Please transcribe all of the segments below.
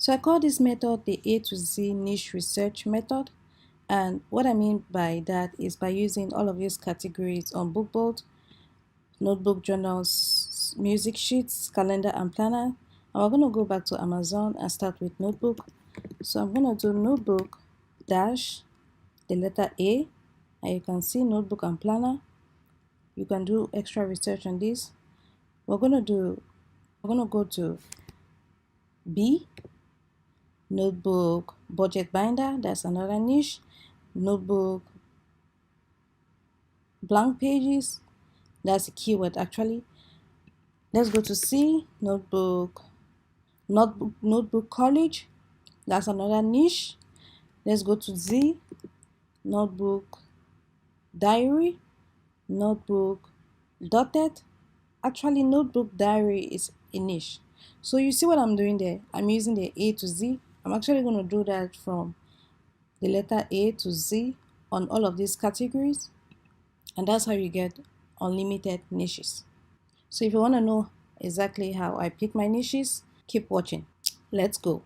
So I call this method the A to Z niche research method. And what I mean by that is by using all of these categories on Bookboard, notebook, journals, music sheets, calendar, and planner. And we're going to go back to Amazon and start with notebook. So I'm going to do notebook dash the letter A, and you can see notebook and planner. You can do extra research on this. We're going to go to B, notebook budget binder, that's another niche. Notebook blank pages, that's a keyword actually. Let's go to C, notebook college, that's another niche. Let's go to Z, notebook diary, notebook dotted. Actually, notebook diary is a niche. So you see what I'm doing there? I'm using the A to Z. I'm actually going to do that from the letter A to Z on all of these categories, and that's how you get unlimited niches. So if you want to know exactly how I pick my niches, keep watching. Let's go.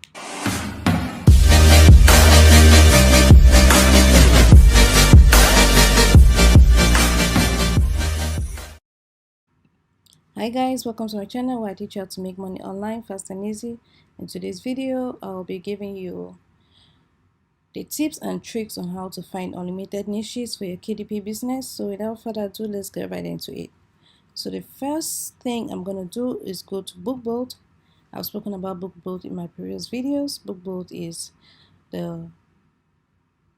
Hi guys, welcome to my channel where I teach you how to make money online fast and easy. In today's video, I'll be giving you the tips and tricks on how to find unlimited niches for your KDP business. So without further ado, let's get right into it. So the first thing I'm going to do is go to Bookboard. I've spoken about Bookboard in my previous videos. Bookboard is the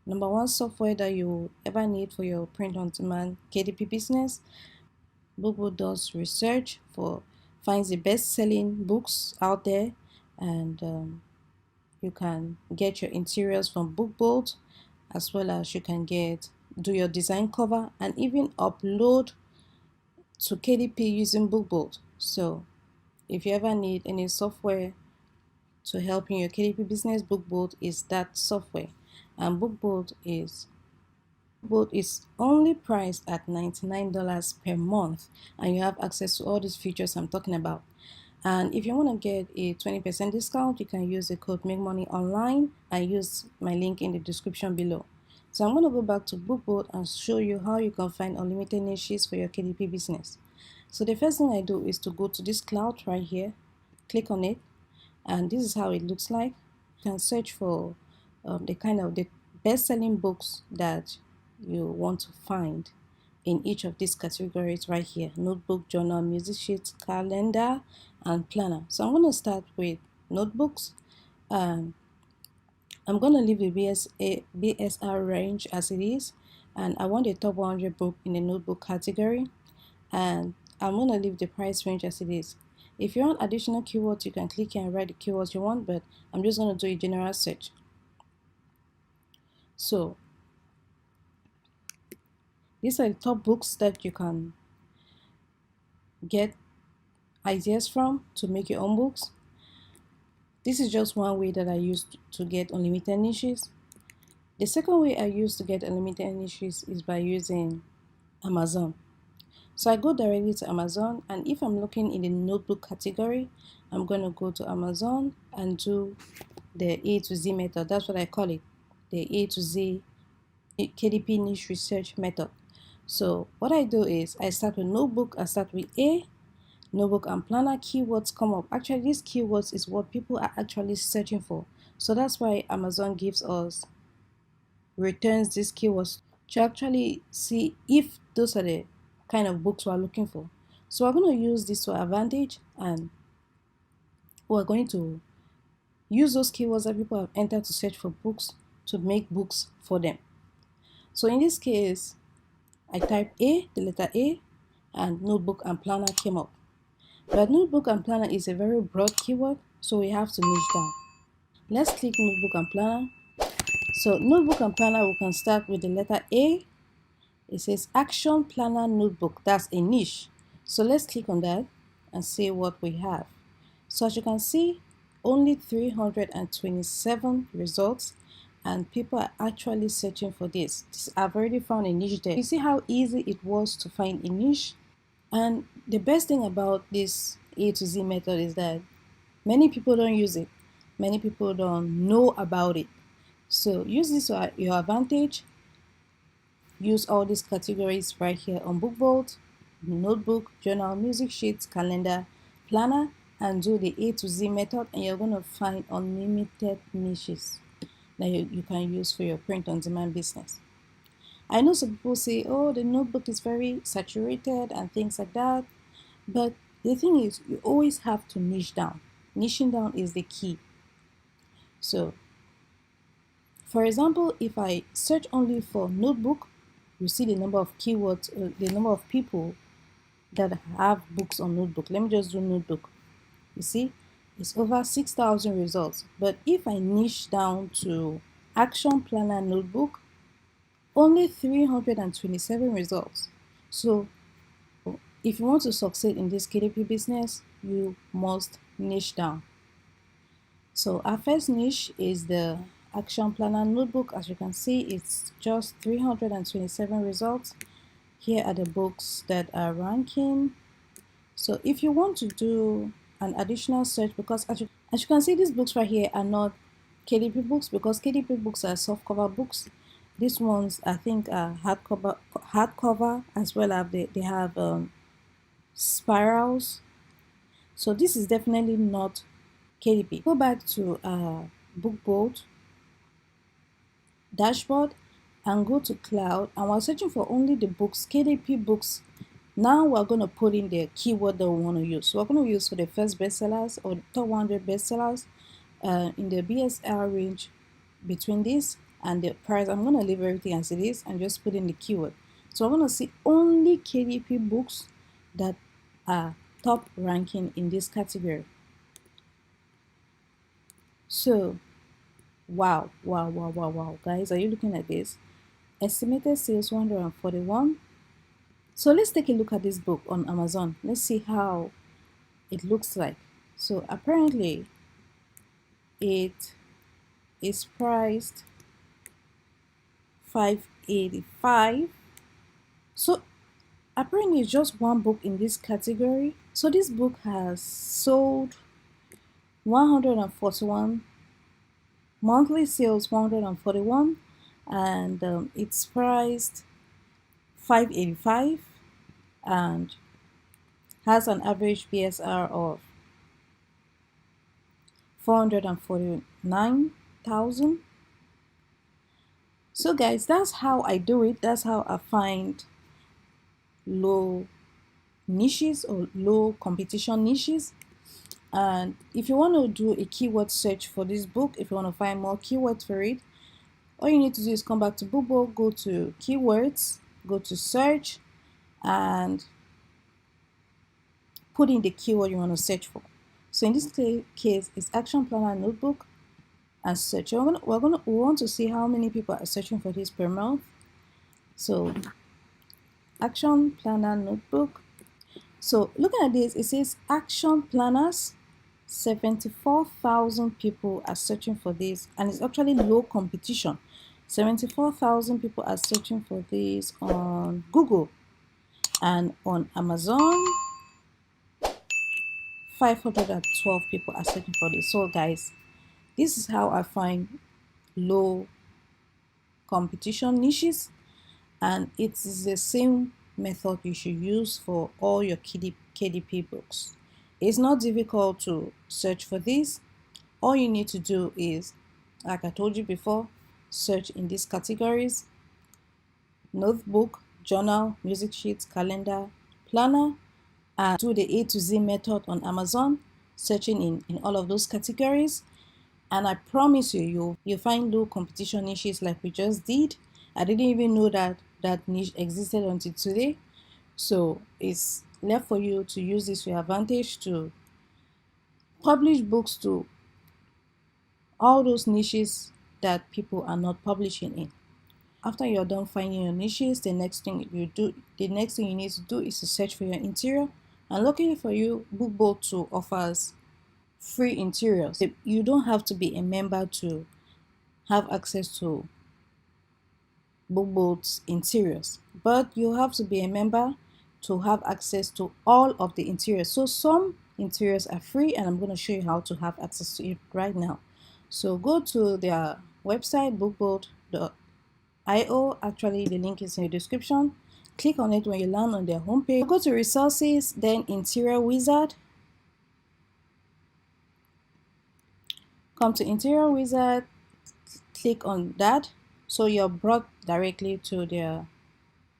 number one software that you ever need for your print-on-demand KDP business. Bookboard does research finds the best-selling books out there, and you can get your interiors from Bookboard, as well as you can do your design cover and even upload to KDP using Bookboard. So if you ever need any software to help in your KDP business, Bookboard is that software. And Bookboard is only priced at $99 per month, and you have access to all these features I'm talking about. And if you want to get a 20% discount, you can use the code Make Money Online and use my link in the description below. So I'm going to go back to Bookboard and show you how you can find unlimited niches for your KDP business. So the first thing I do is to go to this cloud right here, click on it, and this is how it looks like. You can search for the best-selling books that you want to find in each of these categories right here: notebook, journal, music sheets, calendar, and planner. So I'm going to start with notebooks, and I'm going to leave the BSR range as it is, and I want the top 100 book in the notebook category, and I'm going to leave the price range as it is. If you want additional keywords, you can click here and write the keywords you want, but I'm just going to do a general search. So these are the top books that you can get ideas from to make your own books. This is just one way that I used to get unlimited niches. The second way I use to get unlimited niches is by using Amazon. So I go directly to Amazon, and if I'm looking in the notebook category, I'm going to go to Amazon and do the A to Z method. That's what I call it, the A to Z KDP niche research method. So what I do is I start with notebook, I start with A, notebook and planner. Keywords come up. Actually, these keywords is what people are actually searching for. So that's why Amazon returns these keywords to actually see if those are the kind of books we're looking for. So we're going to use this to our advantage, and we're going to use those keywords that people have entered to search for books to make books for them. So in this case, I type A, the letter A, and notebook and planner came up. But notebook and planner is a very broad keyword, so we have to niche down. Let's click notebook and planner. So notebook and planner, we can start with the letter A. It says action planner notebook. That's a niche. So let's click on that and see what we have. So as you can see, only 327 results, and people are actually searching for this. I've already found a niche there. You see how easy it was to find a niche? And the best thing about this A to Z method is that many people don't use it. Many people don't know about it. So use this to your advantage. Use all these categories right here on Bookbolt, notebook, journal, music sheets, calendar, planner, and do the A to Z method, and you're going to find unlimited niches that you can use for your print on demand business. I know some people say, oh, the notebook is very saturated and things like that. But the thing is, you always have to niche down. Niching down is the key. So, for example, if I search only for notebook, you see the number of keywords, the number of people that have books on notebook. Let me just do notebook. You see, it's over 6,000 results. But if I niche down to action planner notebook, only 327 results. So if you want to succeed in this KDP business, you must niche down. So our first niche is the action planner notebook. As you can see, it's just 327 results. Here are the books that are ranking. So if you want to do an additional search, because as you can see, these books right here are not KDP books, because KDP books are softcover books. These ones I think are hardcover as well as they have spirals. So this is definitely not KDP. Go back to Bookboard dashboard and go to cloud, and we're searching for only the books, KDP books. Now we're going to put in the keyword that we want to use. So we're going to use for the first bestsellers or the top 100 bestsellers in the BSR range between this and the price. I'm going to leave everything as it is and just put in the keyword. So I'm going to see only KDP books that are top ranking in this category. So wow, guys, are you looking at this? Estimated sales 141. So let's take a look at this book on Amazon. Let's see how it looks like. So apparently it is priced 585. So apparently it's just one book in this category. So this book has sold 141, monthly sales 141, and it's priced 585 and has an average BSR of 449,000. So guys, that's how I do it. That's how I find low niches or low competition niches. And if you want to do a keyword search for this book, if you want to find more keywords for it, all you need to do is come back to Bookboard, go to keywords, go to search, and put in the keyword you want to search for. So in this case, it's action planner notebook and search. We want to see how many people are searching for this per month. So action planner notebook. So looking at this, it says action planners. 74,000 people are searching for this, and it's actually low competition. 74,000 people are searching for this on Google, and on Amazon 512 people are searching for this. So guys, this is how I find low competition niches, and it's the same method you should use for all your KDP books. It's not difficult to search for this. All you need to do is, like I told you before, search in these categories: notebook, journal, music sheets, calendar, planner, and do the A to Z method on Amazon, searching in all of those categories. And I promise you, you'll find low competition niches like we just did. I didn't even know that that niche existed until today. So it's left for you to use this to your advantage to publish books to all those niches that people are not publishing in. After you're done finding your niches, the next thing you need to do is to search for your interior. And luckily for you, Bookbolt 2 offers free interiors. You don't have to be a member to have access to Bookbolt's interiors, but you have to be a member to have access to all of the interiors. So some interiors are free, and I'm going to show you how to have access to it right now. So go to their website, bookboard.io. Actually, the link is in the description. Click on it when you land on their homepage. Go to resources, then interior wizard. Come to interior wizard, click on that. So you're brought directly to the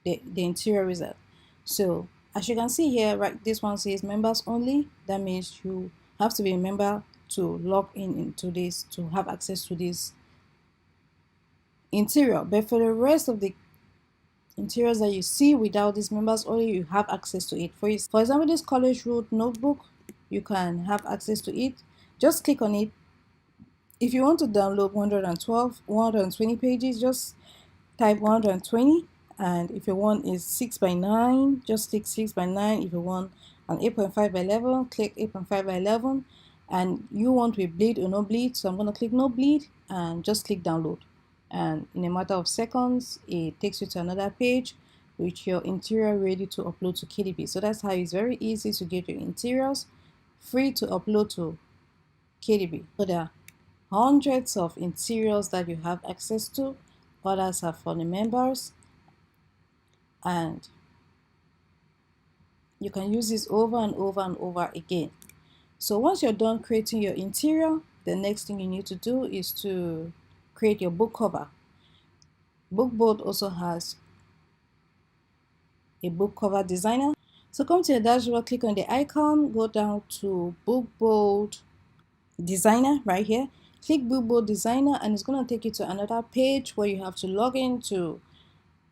interior wizard. So as you can see here, right, this one says members only. That means you have to be a member to log in into this to have access to this interior. But for the rest of the interiors that you see without these members only, you have access to it. For example, this college road notebook, you can have access to it. Just click on it. If you want to download 120 pages, just type 120, and if you want is 6 by 9, just click 6 by 9. If you want an 8.5 by 11, click 8.5 by 11. And you want to bleed or no bleed, so I'm going to click no bleed and just click download. And in a matter of seconds, it takes you to another page with your interior ready to upload to KDP. So that's how it's very easy to get your interiors free to upload to KDP. So there are hundreds of interiors that you have access to. Others are for the members, and you can use this over and over and over again. So once you're done creating your interior, the next thing you need to do is to create your book cover. Bookboard also has a book cover designer. So come to your dashboard, click on the icon, go down to Bookboard Designer right here. Click Bookboard Designer, and it's going to take you to another page where you have to log in to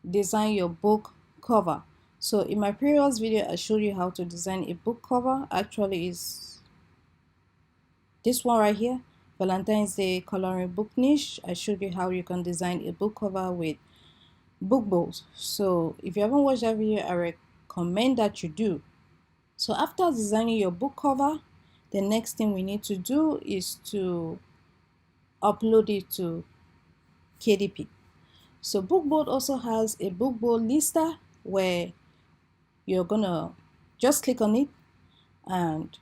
design your book cover. So in my previous video, I showed you how to design a book cover. Actually, is this one right here, Valentine's Day coloring book niche. I showed you how you can design a book cover with Bookboard. So if you haven't watched that video, I recommend that you do. So after designing your book cover, the next thing we need to do is to upload it to KDP. So Bookboard also has a Bookboard lister where you're gonna just click on it, and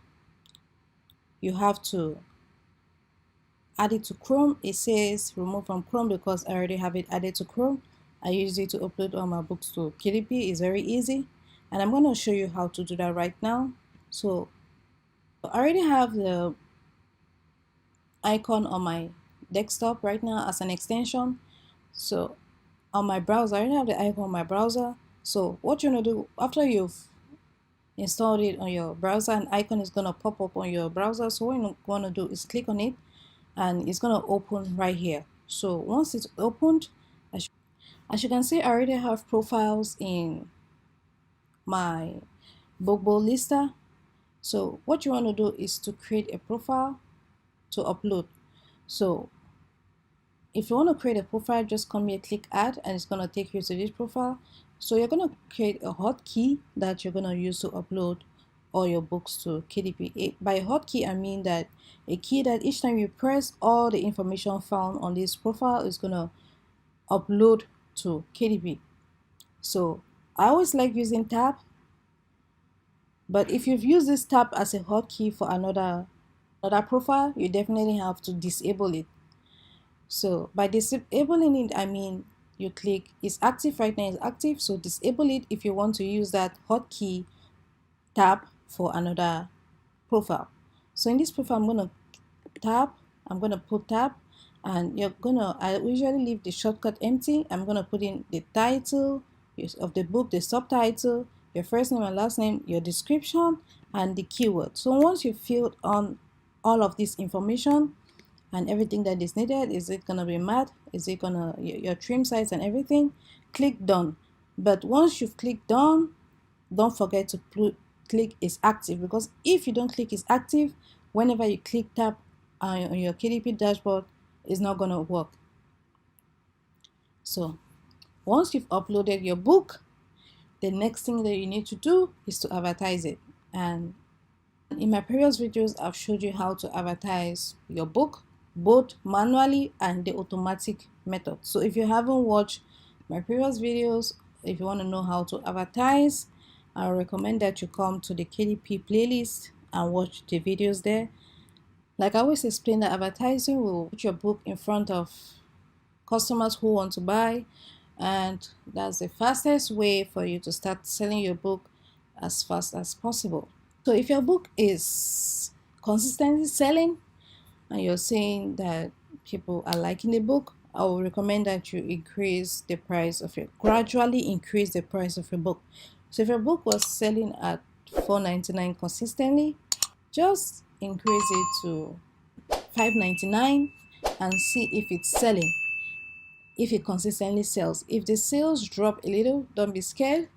you have to add it to Chrome. It says remove from Chrome because I already have it added to Chrome. I use it to upload all my books to KDP. It's very easy, and I'm going to show you how to do that right now. So I already have the icon on my desktop right now as an extension. So on my browser, I already have the icon on my browser. So what you want to do after you've installed it on your browser, an icon is going to pop up on your browser. So what you're going to do is click on it, and it's going to open right here. So once it's opened, as you can see, I already have profiles in my Bookboard lister. So what you want to do is to create a profile to upload. So if you want to create a profile, just come here, click add, and it's going to take you to this profile. So you're going to create a hotkey that you're going to use to upload all your books to KDP. By hotkey, I mean that a key that each time you press, all the information found on this profile is going to upload to KDP. So I always like using tab, but if you've used this tab as a hotkey for another profile, you definitely have to disable it. So by disabling it, I mean you click it's active right now, it's active, so disable it if you want to use that hotkey tab for another profile. So in this profile, I'm going to put tab, and I usually leave the shortcut empty. I'm going to put in the title of the book, the subtitle, your first name and last name, your description, and the keyword. So once you filled on all of this information and everything that is needed, is it going to be matte, is it going to your trim size and everything, click done. But once you've clicked done, don't forget to click is active, because if you don't click is active, whenever you click tab on your KDP dashboard, it's not going to work. So once you've uploaded your book, the next thing that you need to do is to advertise it. And in my previous videos, I've showed you how to advertise your book, both manually and the automatic method. So if you haven't watched my previous videos, if you want to know how to advertise, I recommend that you come to the KDP playlist and watch the videos there. Like I always explain, that advertising will put your book in front of customers who want to buy, and that's the fastest way for you to start selling your book as fast as possible. So if your book is consistently selling and you're saying that people are liking the book, I will recommend that you gradually increase the price of your book. So if your book was selling at 4.99 consistently, just increase it to 5.99 and see if it's selling. If it consistently sells, if the sales drop a little, don't be scared.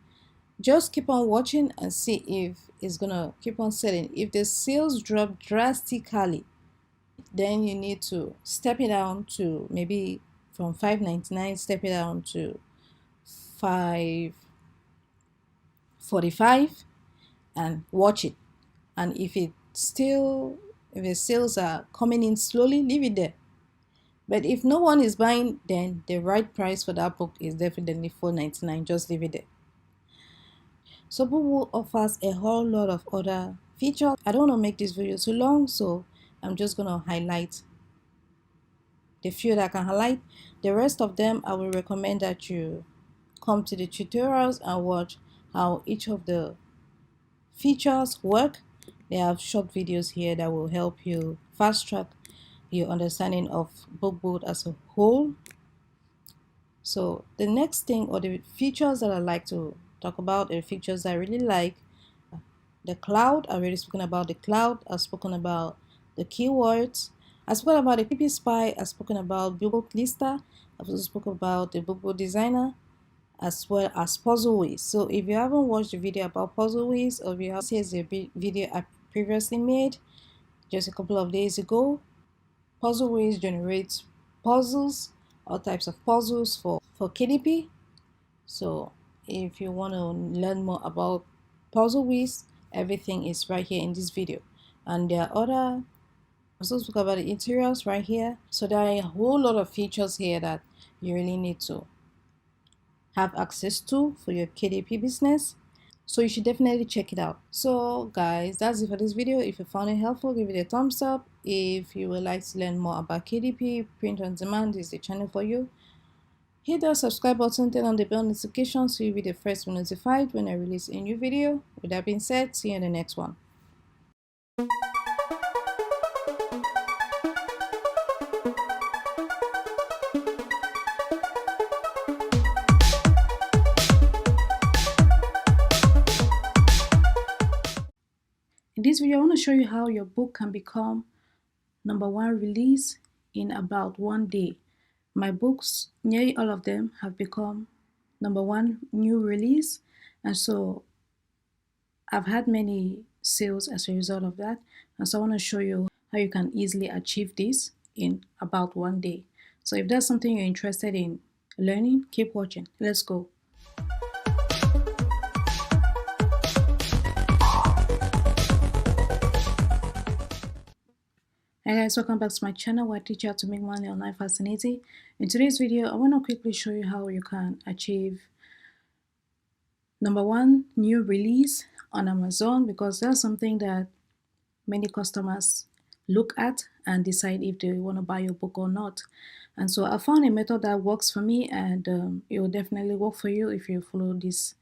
Just keep on watching and see if it's gonna keep on selling. If the sales drop drastically, then you need to step it down to maybe from 5.99, step it down to 5.45 and watch it. And if the sales are coming in slowly, leave it there. But if no one is buying, then the right price for that book is definitely 4.99. Just leave it there. So Bookboot offers a whole lot of other features. I don't want to make this video too long, so I'm just gonna highlight the few that I can highlight. The rest of them, I will recommend that you come to the tutorials and watch how each of the features work. They have short videos here that will help you fast track your understanding of Bookboot as a whole. So the next thing, or the features that I like to talk about, are features I really like. The cloud, I've already spoken about the cloud. I've spoken about the keywords. I've spoken about the KDP spy. I've spoken about book lister. I've also spoken about the book designer, as well as puzzleways. So if you haven't watched the video about puzzleways, or if you have, here's a video I previously made just a couple of days ago. Puzzleways generates puzzles, all types of puzzles for KDP. So if you want to learn more about puzzleways, everything is right here in this video. And there are other, also talk about the interiors right here. So there are a whole lot of features here that you really need to have access to for your KDP business. So you should definitely check it out. So guys, that's it for this video. If you found it helpful, give it a thumbs up. If you would like to learn more about KDP print on demand, this is the channel for you. Hit the subscribe button, turn on the bell notification so you'll be the first to be notified when I release a new video. With that being said, see you in the next one. In this video, I want to show you how your book can become #1 release in about 1 day. My books, nearly all of them, have become #1 new release, and so I've had many sales as a result of that. And so I want to show you how you can easily achieve this in about 1 day. So if that's something you're interested in learning, keep watching. Let's go. Hey guys, welcome back to my channel where I teach you how to make money online fast and easy. In today's video, I want to quickly show you how you can achieve #1 new release on Amazon, because that's something that many customers look at and decide if they want to buy your book or not. And so I found a method that works for me, and it will definitely work for you if you follow these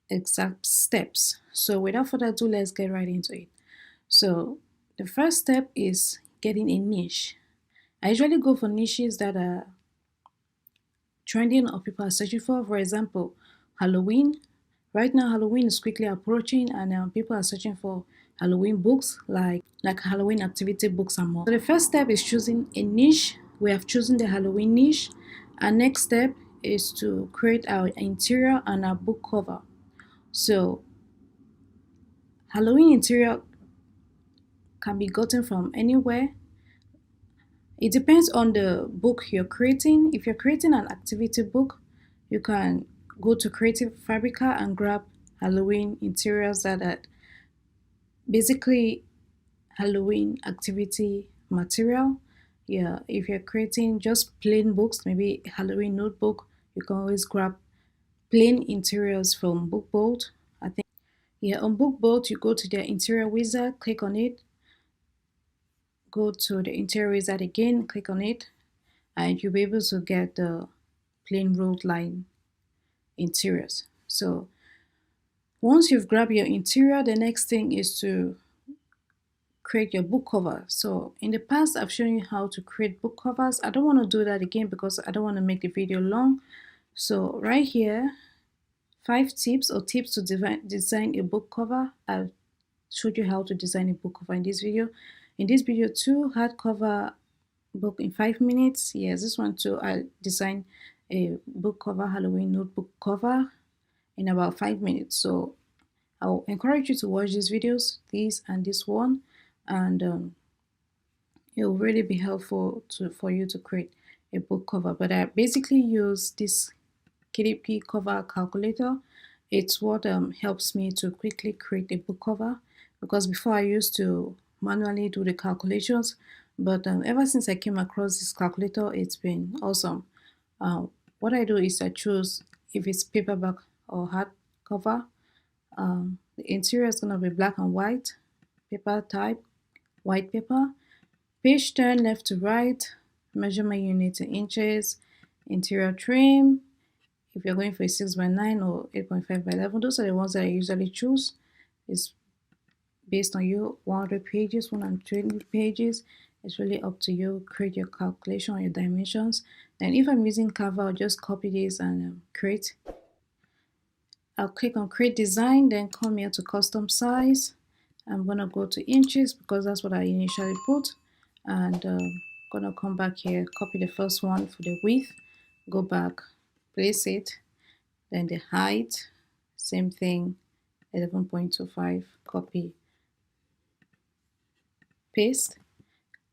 exact steps. So without further ado, let's get right into it. So the first step is getting a niche. I usually go for niches that are trending or people are searching for. For example, Halloween. Right now, Halloween is quickly approaching, and people are searching for Halloween books, like Halloween activity books and more. So the first step is choosing a niche. We have chosen the Halloween niche. Our next step is to create our interior and our book cover. So Halloween interior can be gotten from anywhere. It depends on the book you're creating. If you're creating an activity book, you can go to Creative Fabrica and grab Halloween interiors that are basically Halloween activity material. Yeah, if you're creating just plain books, maybe Halloween notebook, you can always grab plain interiors from Bookbolt. I think, yeah, on Bookbolt, you go to their interior wizard, click on it. go to the interior wizard again, click on it, and you'll be able to get the plain road line interiors. So once you've grabbed your interior, the next thing is to create your book cover. So in the past, I've shown you how to create book covers. I don't want to do that again because I don't want to make the video long. So right here, 5 tips or tips to design a book cover. I've showed you how to design a book cover in this video. In this video too, hardcover book in 5 minutes. Yes, this one too, I designed a book cover, Halloween notebook cover, in about 5 minutes. So I'll encourage you to watch these videos, this and this one, and it will really be helpful for you to create a book cover. But I basically use this KDP cover calculator. It's what helps me to quickly create a book cover, because before I used to manually do the calculations, but ever since I came across this calculator, it's been awesome. What I do is I choose if it's paperback or hardcover. The interior is going to be black and white, paper type, white paper, page turn left to right, measurement unit in inches, interior trim. If you're going for a 6x9 or 8.5x11, those are the ones that I usually choose. It's based on you, 100 pages, 120 pages. It's really up to you. Create your calculation on your dimensions. Then if I'm using Canva, I'll just copy this and create. I'll click on create design, then come here to custom size. I'm gonna go to inches because that's what I initially put. And gonna come back here, copy the first one for the width, go back, place it, then the height, same thing, 11.25, copy, paste,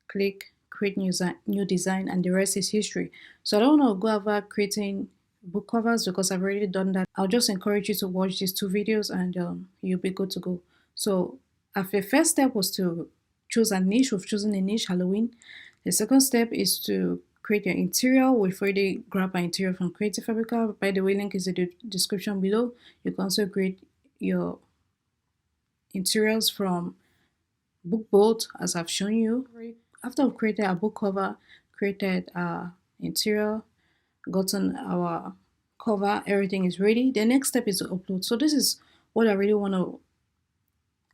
click create new design, and the rest is history. So I don't want to go over creating book covers because I've already done that. I'll just encourage you to watch these 2 videos and you'll be good to go. So the first step was to choose a niche. We've chosen a niche, Halloween. The second step is to create your interior. We've already grabbed my interior from Creative Fabrica. By the way, link is in the description below. You can also create your interiors from Bookboard, as I've shown you. After I've created our book cover, created our interior, gotten our cover, everything is ready. The next step is to upload. So this is what I really want to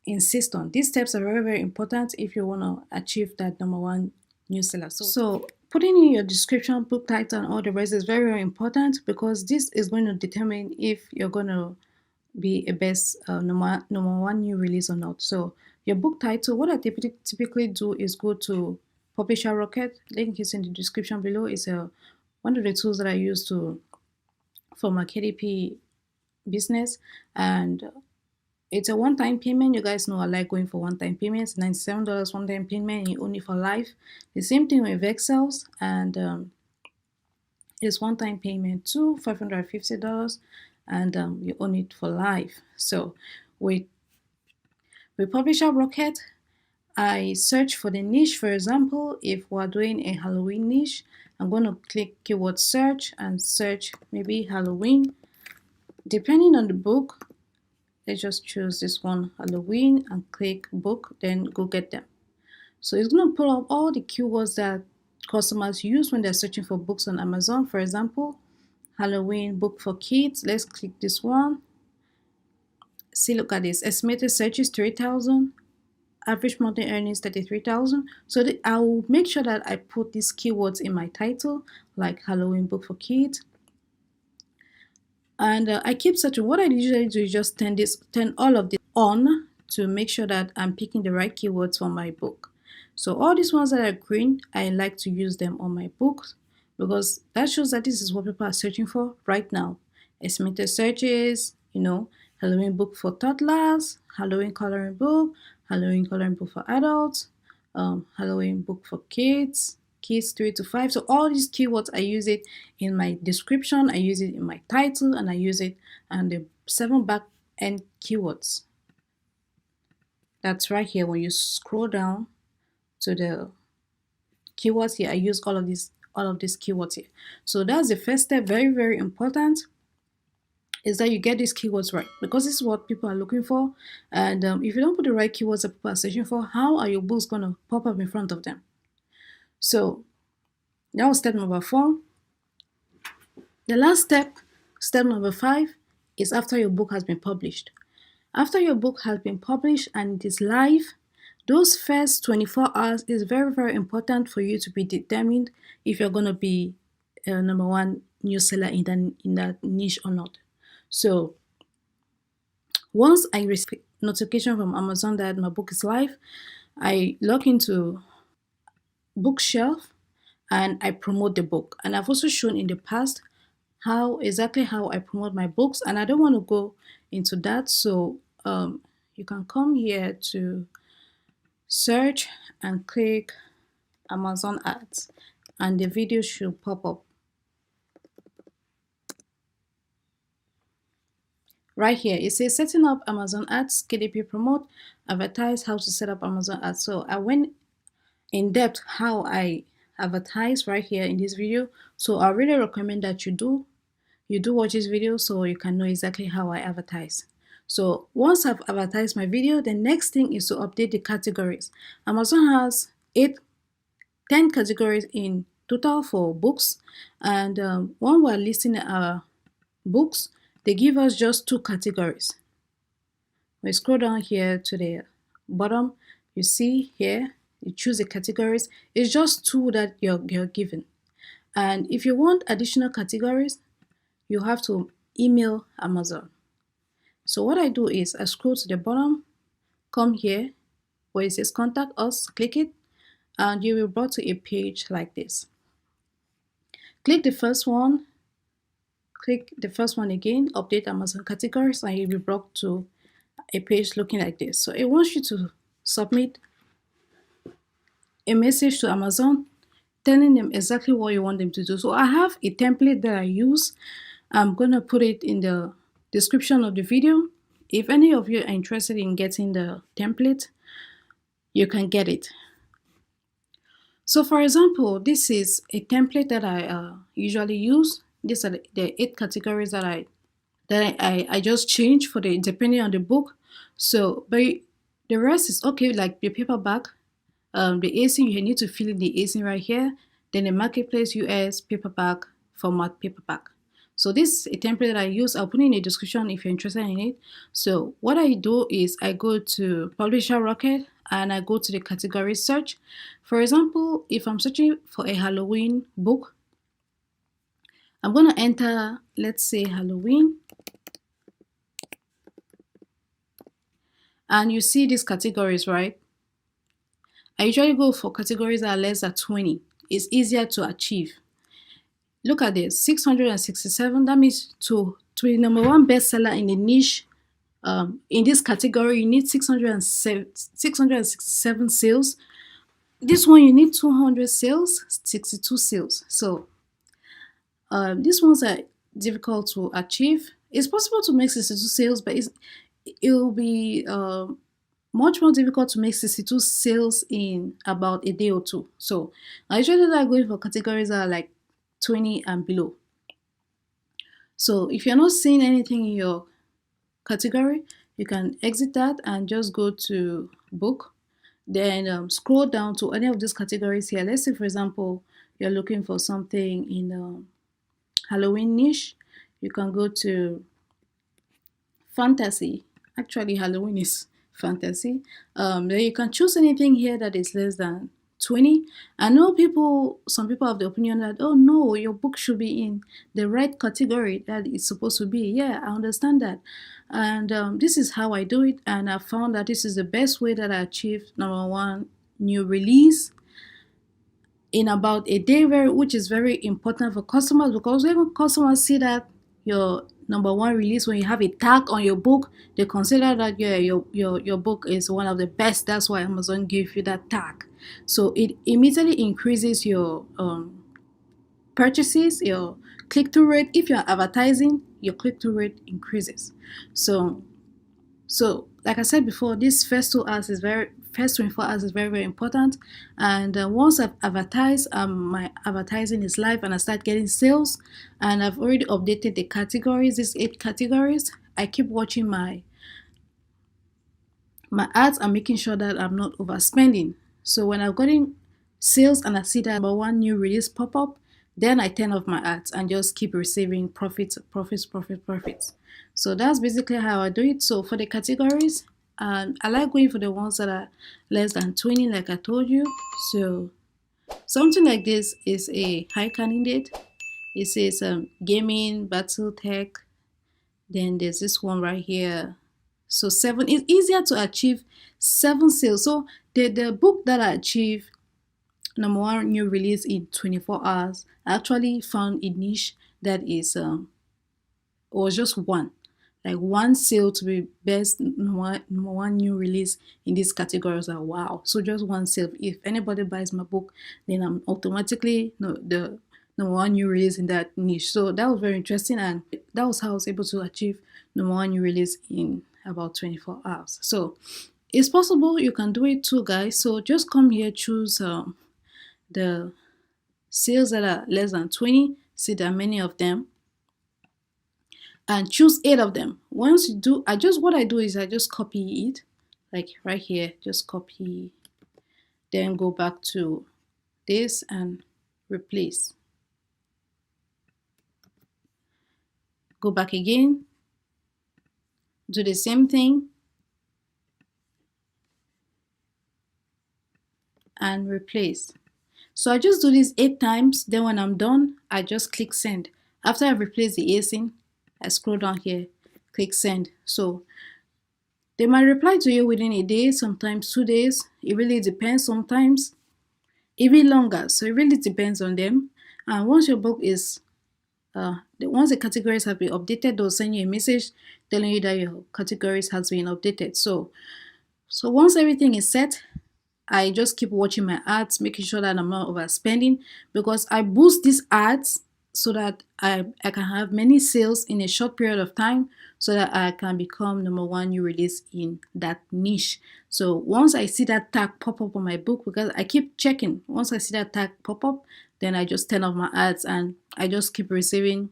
insist on. These steps are very, very important if you want to achieve that #1 new seller. So putting in your description, book title, and all the rest is very, very important because this is going to determine if you're going to be a best #1 new release or not. So your book title, what I typically do is go to Publisher Rocket. Link is in the description below. It's one of the tools that I use for my KDP business, and it's a one-time payment. You guys know I like going for one-time payments. $97 one-time payment, you own it for life. The same thing with Excels, and it's one-time payment too, $550, and you own it for life. So with Publisher Rocket, I search for the niche. For example, if we're doing a Halloween niche, I'm going to click keyword search and search maybe Halloween. Depending on the book, let's just choose this one, Halloween, and click book, then go get them. So it's going to pull up all the keywords that customers use when they're searching for books on Amazon. For example, Halloween book for kids. Let's click this one. See, look at this. Estimated searches 3,000. Average monthly earnings 33,000. So I will make sure that I put these keywords in my title, like Halloween book for kids. And I keep searching. What I usually do is just turn all of this on to make sure that I'm picking the right keywords for my book. So all these ones that are green, I like to use them on my books because that shows that this is what people are searching for right now. Estimated searches, Halloween book for toddlers, Halloween coloring book, Halloween coloring book for adults, Halloween book for kids 3 to 5. So all these keywords, I use it in my description, I use it in my title, and I use it on the 7 back end keywords. That's right here. When you scroll down to the keywords here, I use all of these keywords here. So that's the first step, very, very important. is that you get these keywords right, because this is what people are looking for. And if you don't put the right keywords that people are searching for, how are your books going to pop up in front of them? So that was step number 4. The last step, step number 5, is after your book has been published. After your book has been published and it is live, those first 24 hours is very, very important for you to be determined if you're going to be a number one news seller in that niche or not. So once I receive notification from Amazon that my book is live, I log into Bookshelf and I promote the book. And I've also shown in the past exactly how I promote my books, and I don't want to go into that. So you can come here to search and click Amazon ads, and the video should pop up right here. It says setting up Amazon ads, KDP promote, advertise, how to set up Amazon ads. So I went in depth how I advertise right here in this video. So I really recommend that you do watch this video so you can know exactly how I advertise. So once I've advertised my video, the next thing is to update the categories. Amazon has 10 categories in total for books, and when we're listing our books, they give us just 2 categories. We scroll down here to the bottom, you see here, you choose the categories. It's just 2 that you're given. And if you want additional categories, you have to email Amazon. So what I do is I scroll to the bottom, come here where it says contact us, click it, and you will be brought to a page like this. Click the first one, again, update Amazon categories, and you'll be brought to a page looking like this. So it wants you to submit a message to Amazon telling them exactly what you want them to do. So I have a template that I use. I'm going to put it in the description of the video. If any of you are interested in getting the template, you can get it. So for example, this is a template that I usually use. These are the 8 categories that I just change for the depending on the book. So but the rest is okay, like the paperback. The ASIN, you need to fill in the ASIN right here. Then the marketplace US paperback format paperback. So this is a template that I use. I'll put in a description if you're interested in it. So what I do is I go to Publisher Rocket and I go to the category search. For example, if I'm searching for a Halloween book, I'm going to enter, let's say, Halloween. And you see these categories, right? I usually go for categories that are less than 20. It's easier to achieve. Look at this, 667. That means to be number one bestseller in the niche, in this category, you need 667 sales. This one, you need 200 sales, 62 sales. So these ones are difficult to achieve. It's possible to make 62 sales, but it will be much more difficult to make 62 sales in about a day or 2. So I usually like going for categories that are like 20 and below. So if you're not seeing anything in your category, you can exit that and just go to book. Then scroll down to any of these categories here. Let's say, for example, you're looking for something in Halloween niche. You can go to fantasy. Actually, Halloween is fantasy. Then you can choose anything here that is less than 20. I know some people have the opinion that, oh no, your book should be in the right category that it's supposed to be. Yeah, I understand that. And this is how I do it. And I found that this is the best way that I achieved number one new release in about a day, which is very important for customers, because when customers see that your number one release, when you have a tag on your book, they consider that your book is one of the best. That's why Amazon gives you that tag. So it immediately increases your purchases, your click-through rate. If you're advertising, your click-through rate increases. So like I said before, this first 2 hours is very first 24 hours is very, very important. And once I've advertised, my advertising is live and I start getting sales, and I've already updated the categories, these 8 categories. I keep watching my ads and making sure that I'm not overspending. So when I've gotten sales and I see that number one new release pop up, then I turn off my ads and just keep receiving profits, profits, profits, profits. So that's basically how I do it. So for the categories, I like going for the ones that are less than 20, like I told you. So something like this is a high candidate. It says gaming, battle tech. Then there's this one right here. So 7 is easier to achieve 7 sales. So the book that I achieved number one new release in 24 hours, I actually found a niche that is was just one. Like one sale to be best number one new release in this category. I was like, wow. So just one sale. If anybody buys my book, then I'm automatically no, the number one new release in that niche. So that was very interesting, and that was how I was able to achieve number one new release in about 24 hours. So it's possible you can do it too, guys. So just come here, choose the sales that are less than 20. See, there are many of them, and choose 8 of them. Once you do, what I do is I just copy it, like right here, just copy, then go back to this and replace. Go back again, do the same thing, and replace. So I just do this 8 times. Then when I'm done, I just click send. After I've replaced the async, I scroll down here, click send. So they might reply to you within a day, sometimes 2 days. It really depends. Sometimes even longer. So it really depends on them. And once your book is once the categories have been updated, they'll send you a message telling you that your categories has been updated. So once everything is set, I just keep watching my ads, making sure that I'm not overspending, because I boost these ads so that I can have many sales in a short period of time, so that I can become number one new release in that niche. So once I see that tag pop up on my book, because I keep checking, once I see that tag pop up, then I just turn off my ads and I just keep receiving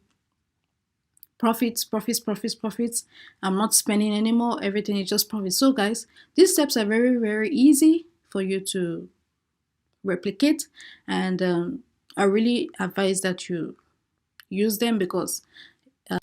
profits, profits, profits, profits. I'm not spending anymore. Everything is just profit. So guys, these steps are very, very easy for you to replicate, and I really advise that you use them, because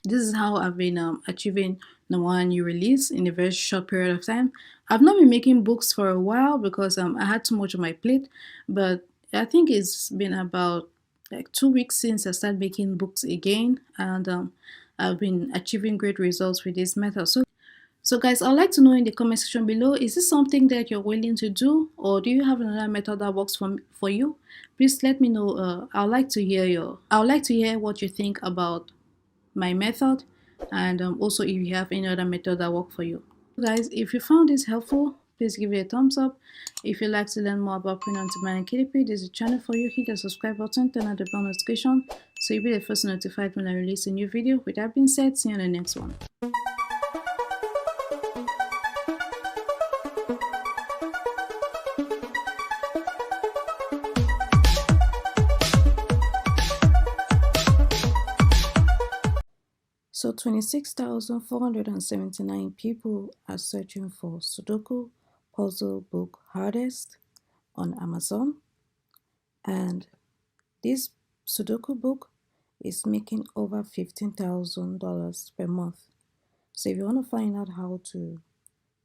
this is how I've been achieving the one you release in a very short period of time. I've not been making books for a while because I had too much on my plate, but I think it's been about like 2 weeks since I started making books again, and I've been achieving great results with this method. So guys, I'd like to know in the comment section below, is this something that you're willing to do, or do you have another method that works for you? Please let me know. I'd like to hear what you think about my method, and also if you have any other method that work for you. Guys, if you found this helpful, please give it a thumbs up. If you'd like to learn more about print-on-demand and KDP, this is a channel for you. Hit the subscribe button, turn on the bell notification so you'll be the first notified when I release a new video. With that being said, see you on the next one. So 26,479 people are searching for Sudoku puzzle book hardest on Amazon, and this Sudoku book is making over $15,000 per month. So if you want to find out how to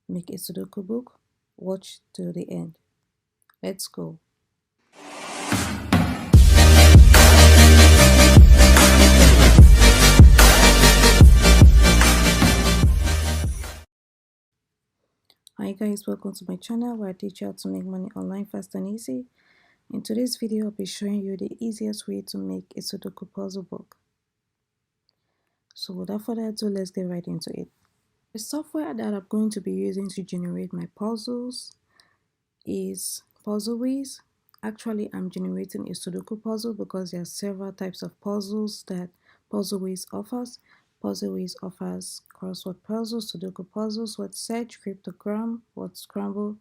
make a Sudoku book, watch till the end. Let's go. Hi guys, welcome to my channel where I teach you how to make money online fast and easy. In today's video, I'll be showing you the easiest way to make a Sudoku puzzle book. So without further ado, let's get right into it. The software that I'm going to be using to generate my puzzles is Puzzleways. Actually, I'm generating a Sudoku puzzle because there are several types of puzzles that Puzzleways offers. Puzzleways offers crossword puzzles, Sudoku puzzles, word search, cryptogram, word scramble,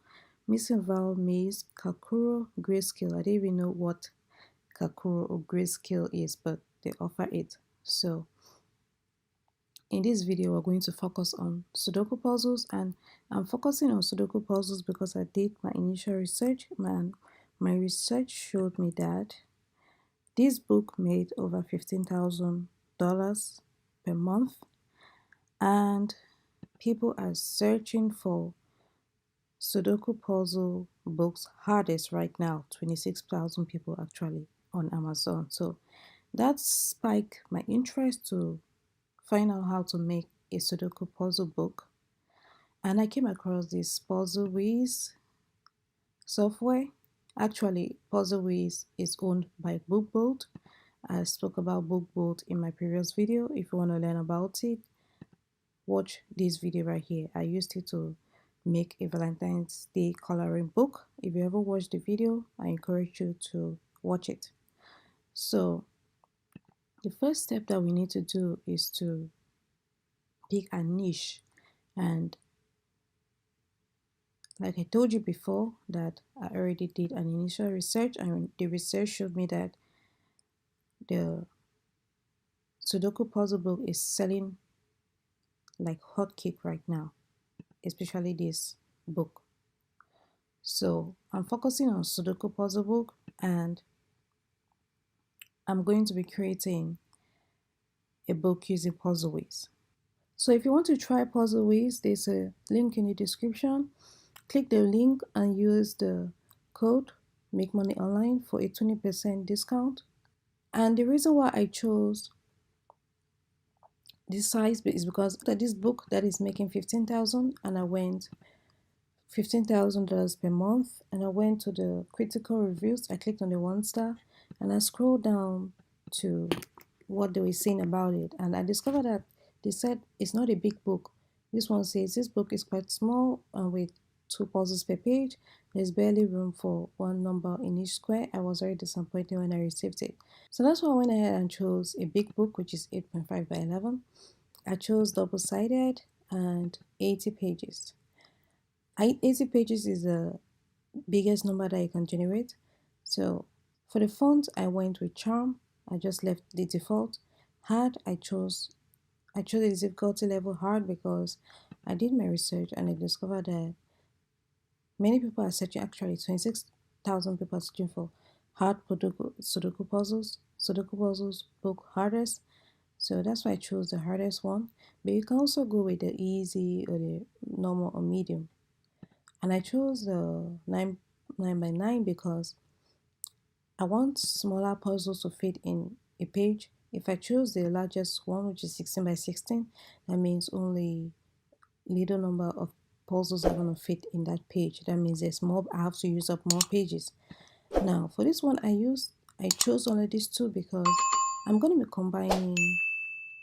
Missing vowel means Kakuro grayscale. I didn't even know what Kakuro or grayscale is, but they offer it. So in this video, we're going to focus on Sudoku puzzles, and I'm focusing on Sudoku puzzles because I did my initial research. My research showed me that this book made over $15,000 per month, and people are searching for Sudoku puzzle books hardest right now. 26,000 people actually on Amazon. So that spiked my interest to find out how to make a Sudoku puzzle book. And I came across this PuzzleWiz software. Actually, PuzzleWiz is owned by BookBoat. I spoke about BookBoat in my previous video. If you want to learn about it, watch this video right here. I used it to make a Valentine's Day coloring book. If you ever watched the video, I encourage you to watch it. So the first step that we need to do is to pick a niche. And like I told you before, that I already did an initial research, and the research showed me that the Sudoku puzzle book is selling like hotcake right now, especially this book. So I'm focusing on Sudoku puzzle book, and I'm going to be creating a book using PuzzleWiz. So if you want to try PuzzleWiz, there's a link in the description. Click the link and use the code Make Money Online for a 20% discount. And the reason why I chose this size is because that this book that is making 15,000, and I went $15,000 per month, and I went to the critical reviews. I clicked on the 1 star, and I scrolled down to what they were saying about it, and I discovered that they said it's not a big book. This one says this book is quite small and with 2 puzzles per page. There's barely room for 1 number in each square. I was very disappointed when I received it. So that's why I went ahead and chose a big book, which is 8.5 by 11. I chose double-sided and 80 pages. 80 pages is the biggest number that you can generate. So for the font, I went with Charm. I just left the default. Hard, I chose the difficulty level hard because I did my research and I discovered that many people are searching, actually 26,000 people are searching for hard Sudoku puzzles book hardest. So that's why I chose the hardest one. But you can also go with the easy or the normal or medium. And I chose the 9 by 9 because I want smaller puzzles to fit in a page. If I choose the largest one, which is 16 by 16, that means only little number of puzzles are going to fit in that page. That means there's more, I have to use up more pages. Now for this one, I chose only these 2 because I'm going to be combining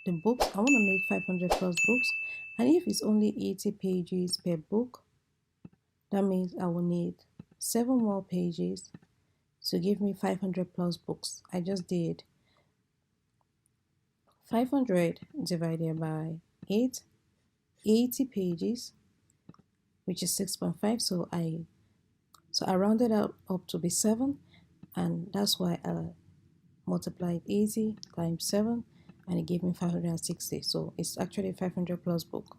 the books. I want to make 500 plus books, and if it's only 80 pages per book, that means I will need 7 more pages to give me 500 plus books. I just did 500 divided by 8, 80 pages, which is 6.5. So I rounded up to be 7, and that's why I multiplied 80 times 7, and it gave me 560. So it's actually 500 plus book.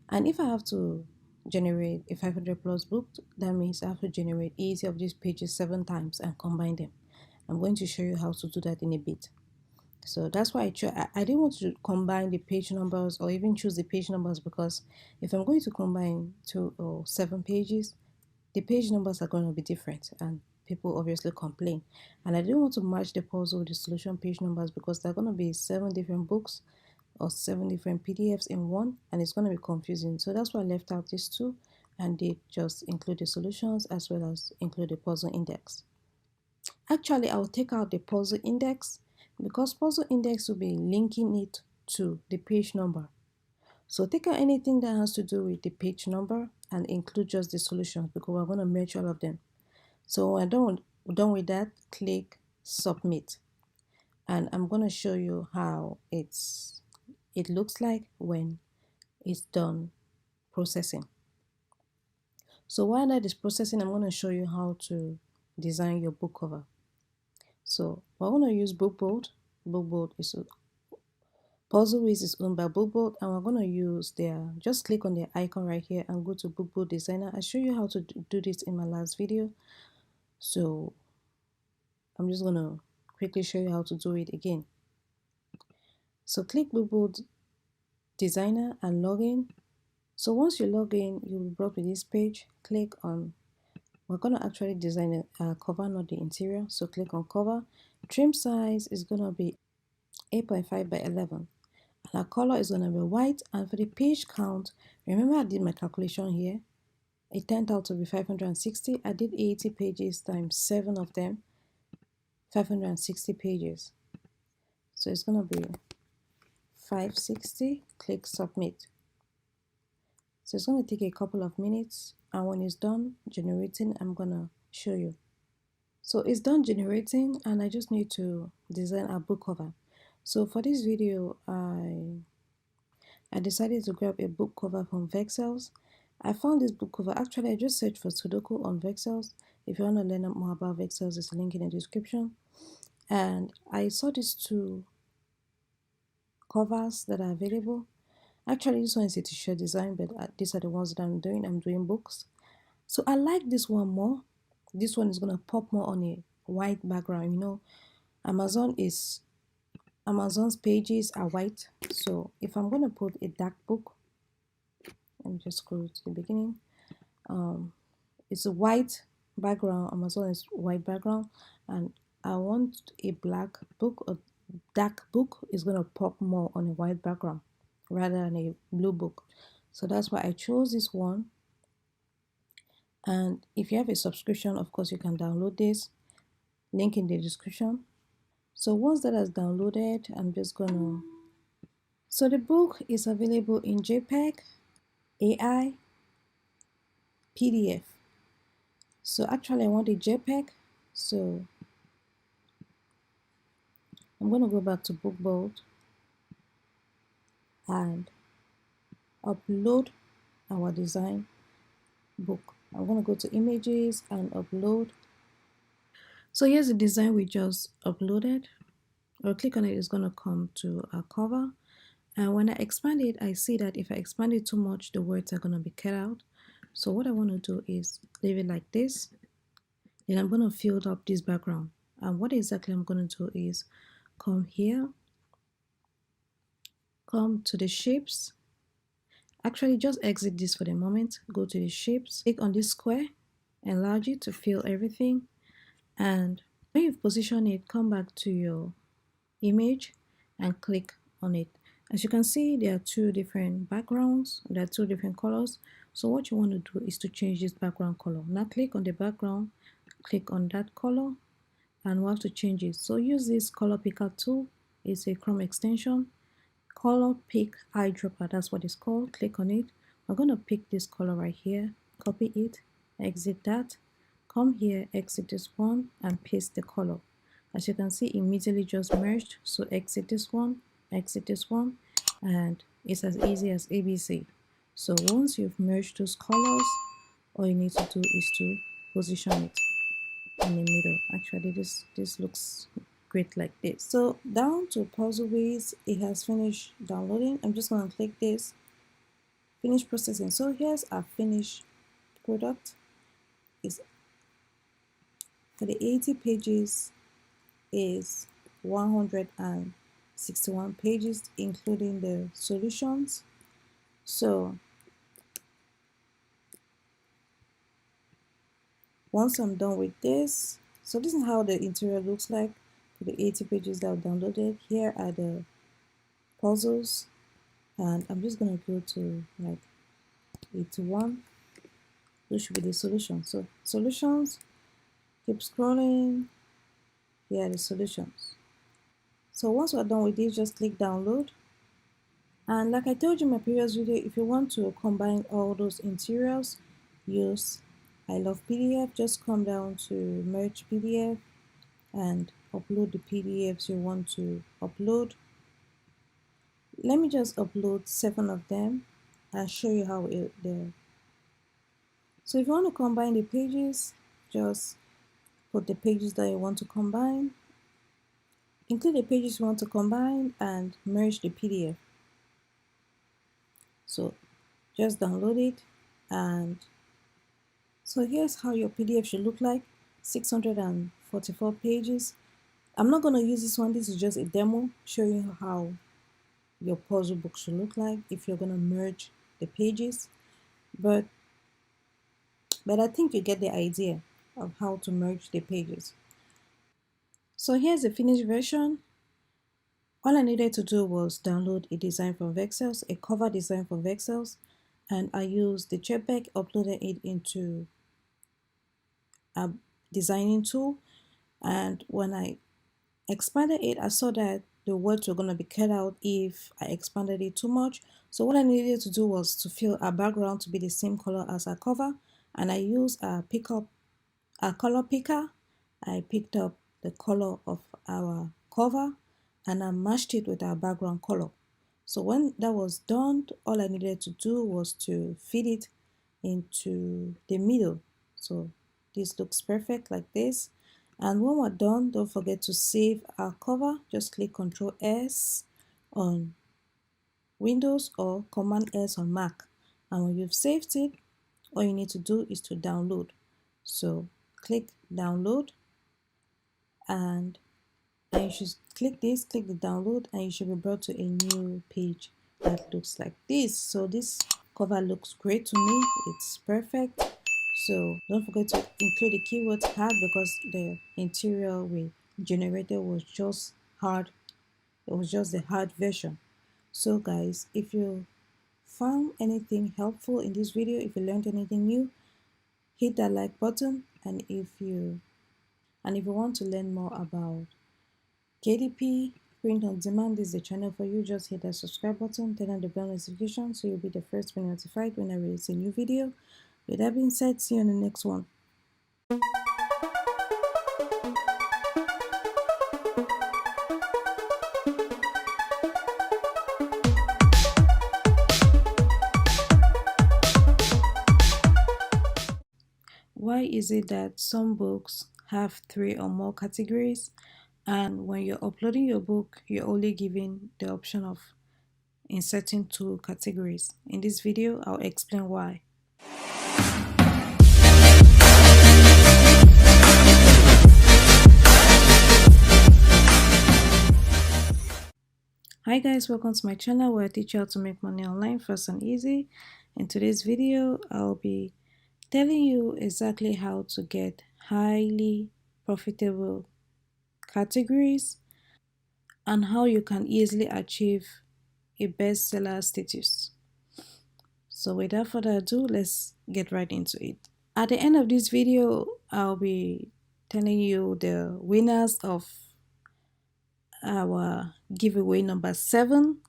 And if I have to generate a 500 plus book, that means I have to generate 80 of these pages 7 times and combine them. I'm going to show you how to do that in a bit. So that's why I didn't want to combine the page numbers or even choose the page numbers, because if I'm going to combine 2 or 7 pages, the page numbers are going to be different and people obviously complain. And I didn't want to match the puzzle with the solution page numbers because they're going to be 7 different books or 7 different PDFs in one, and it's going to be confusing. So that's why I left out these 2 and did just include the solutions as well as include the puzzle index. Actually, I'll take out the puzzle index because puzzle index will be linking it to the page number. So take out anything that has to do with the page number and include just the solutions, because we're going to merge all of them. So when I'm done with that, click submit, and I'm going to show you how it looks like when it's done processing. So while that is processing, I'm going to show you how to design your book cover. So we're going to use Bookboard. Bookboard is Puzzleways is owned by Bookboard, and we're going to use their, just click on their icon right here and go to Bookboard Designer. I show you how to do this in my last video, so I'm just going to quickly show you how to do it again. So click Bookboard Designer and log in. So once you log in, you'll be brought to this page. Click on, we're going to actually design a cover, not the interior. So click on cover. Trim size is going to be 8.5 by 11. And our color is going to be white. And for the page count, remember I did my calculation here. It turned out to be 560. I did 80 pages times 7 of them, 560 pages. So it's going to be 560. Click submit. So it's going to take a couple of minutes, and when it's done generating, I'm going to show you. So it's done generating, and I just need to design a book cover. So for this video, I decided to grab a book cover from Vexels. I found this book cover. Actually, I just searched for Sudoku on Vexels. If you want to learn more about Vexels, there's a link in the description. And I saw these two covers that are available. Actually, this one is a t-shirt design, but these are the ones that I'm doing. I'm doing books. So I like this one more. This one is gonna pop more on a white background. You know, Amazon's pages are white. So if I'm gonna put a dark book, let me just scroll to the beginning. It's a white background. Amazon is white background, and I want a black book. A dark book is gonna pop more on a white background rather than a blue book. So that's why I chose this one. And if you have a subscription, of course, you can download this. Link in the description. So once that has downloaded, I'm just gonna. So the book is available in JPEG, AI, PDF. So actually, I want a JPEG. So I'm gonna go back to Bookboard and upload our design book. I'm gonna go to images and upload. So here's the design we just uploaded. Or click on it, it's gonna come to a cover. And when I expand it, I see that if I expand it too much, the words are gonna be cut out. So what I want to do is leave it like this. Then I'm gonna fill up this background. And what exactly I'm gonna do is come here, come to the shapes. Actually, just exit this for the moment. Go to the shapes, click on this square, enlarge it to fill everything. And when you've positioned it, come back to your image and click on it. As you can see, there are two different backgrounds, there are two different colors. So what you want to do is to change this background color. Now click on the background, click on that color, and we have to change it. So use this color picker tool. It's a Chrome extension. Color pick eyedropper, that's what it's called. Click on it. We're going to pick this color right here, copy it, exit that, come here, exit this one, and paste the color. As you can see, immediately just merged. So exit this one, and it's as easy as ABC. So once you've merged those colors, all you need to do is to position it in the middle. Actually, this looks great like this. So down to Puzzleways, it has finished downloading. I'm just going to click this, finish processing. So here's our finished product. Is for the 80 pages is 161 pages, including the solutions. So once I'm done with this, so this is how the interior looks like for the 80 pages that I downloaded. Here are the puzzles, and I'm just gonna go to like 81. This should be the solution. So solutions, keep scrolling. Here are the solutions. So once we're done with this, just click download. And like I told you in my previous video, if you want to combine all those interiors, use I love PDF. Just come down to merge PDF and upload the PDFs you want to upload. Let me just upload 7 of them and show you how So if you want to combine the pages, just put the pages that you want to combine, include the pages you want to combine, and merge the PDF. So just download it, and so here's how your PDF should look like. 644 pages. I'm not going to use this one. This is just a demo showing you how your puzzle book should look like if you're going to merge the pages. But I think you get the idea of how to merge the pages. So here's the finished version. All I needed to do was download a design from Vexels, a cover design from Vexels, and I used the JPEG, uploaded it into a designing tool, and when I expanded it, I saw that the words were going to be cut out if I expanded it too much. So what I needed to do was to fill our background to be the same color as our cover, and I used a color picker. I picked up the color of our cover and I matched it with our background color. So when that was done, all I needed to do was to feed it into the middle. So this looks perfect like this. And when we're done, don't forget to save our cover. Just click Ctrl S on Windows or Command S on Mac. And when you've saved it, all you need to do is to download. So click download, and you should click the download, and you should be brought to a new page that looks like this. So this cover looks great to me. It's perfect. So don't forget to include the keyword hard, because the interior we generated was just hard. It was just the hard version. So guys, if you found anything helpful in this video, if you learned anything new, hit that like button. And if you want to learn more about KDP print on demand, is the channel for you. Just hit that subscribe button, turn on the bell notification so you'll be the first to be notified when I release a new video. With that being said, see you on the next one. Why is it that some books have 3 or more categories, and when you're uploading your book, you're only given the option of inserting 2 categories? In this video, I'll explain why. Hi guys, welcome to my channel where I teach you how to make money online fast and easy. In today's video, I'll be telling you exactly how to get highly profitable categories and how you can easily achieve a bestseller status. So without further ado, let's get right into it. At the end of this video, I'll be telling you the winners of our giveaway number 7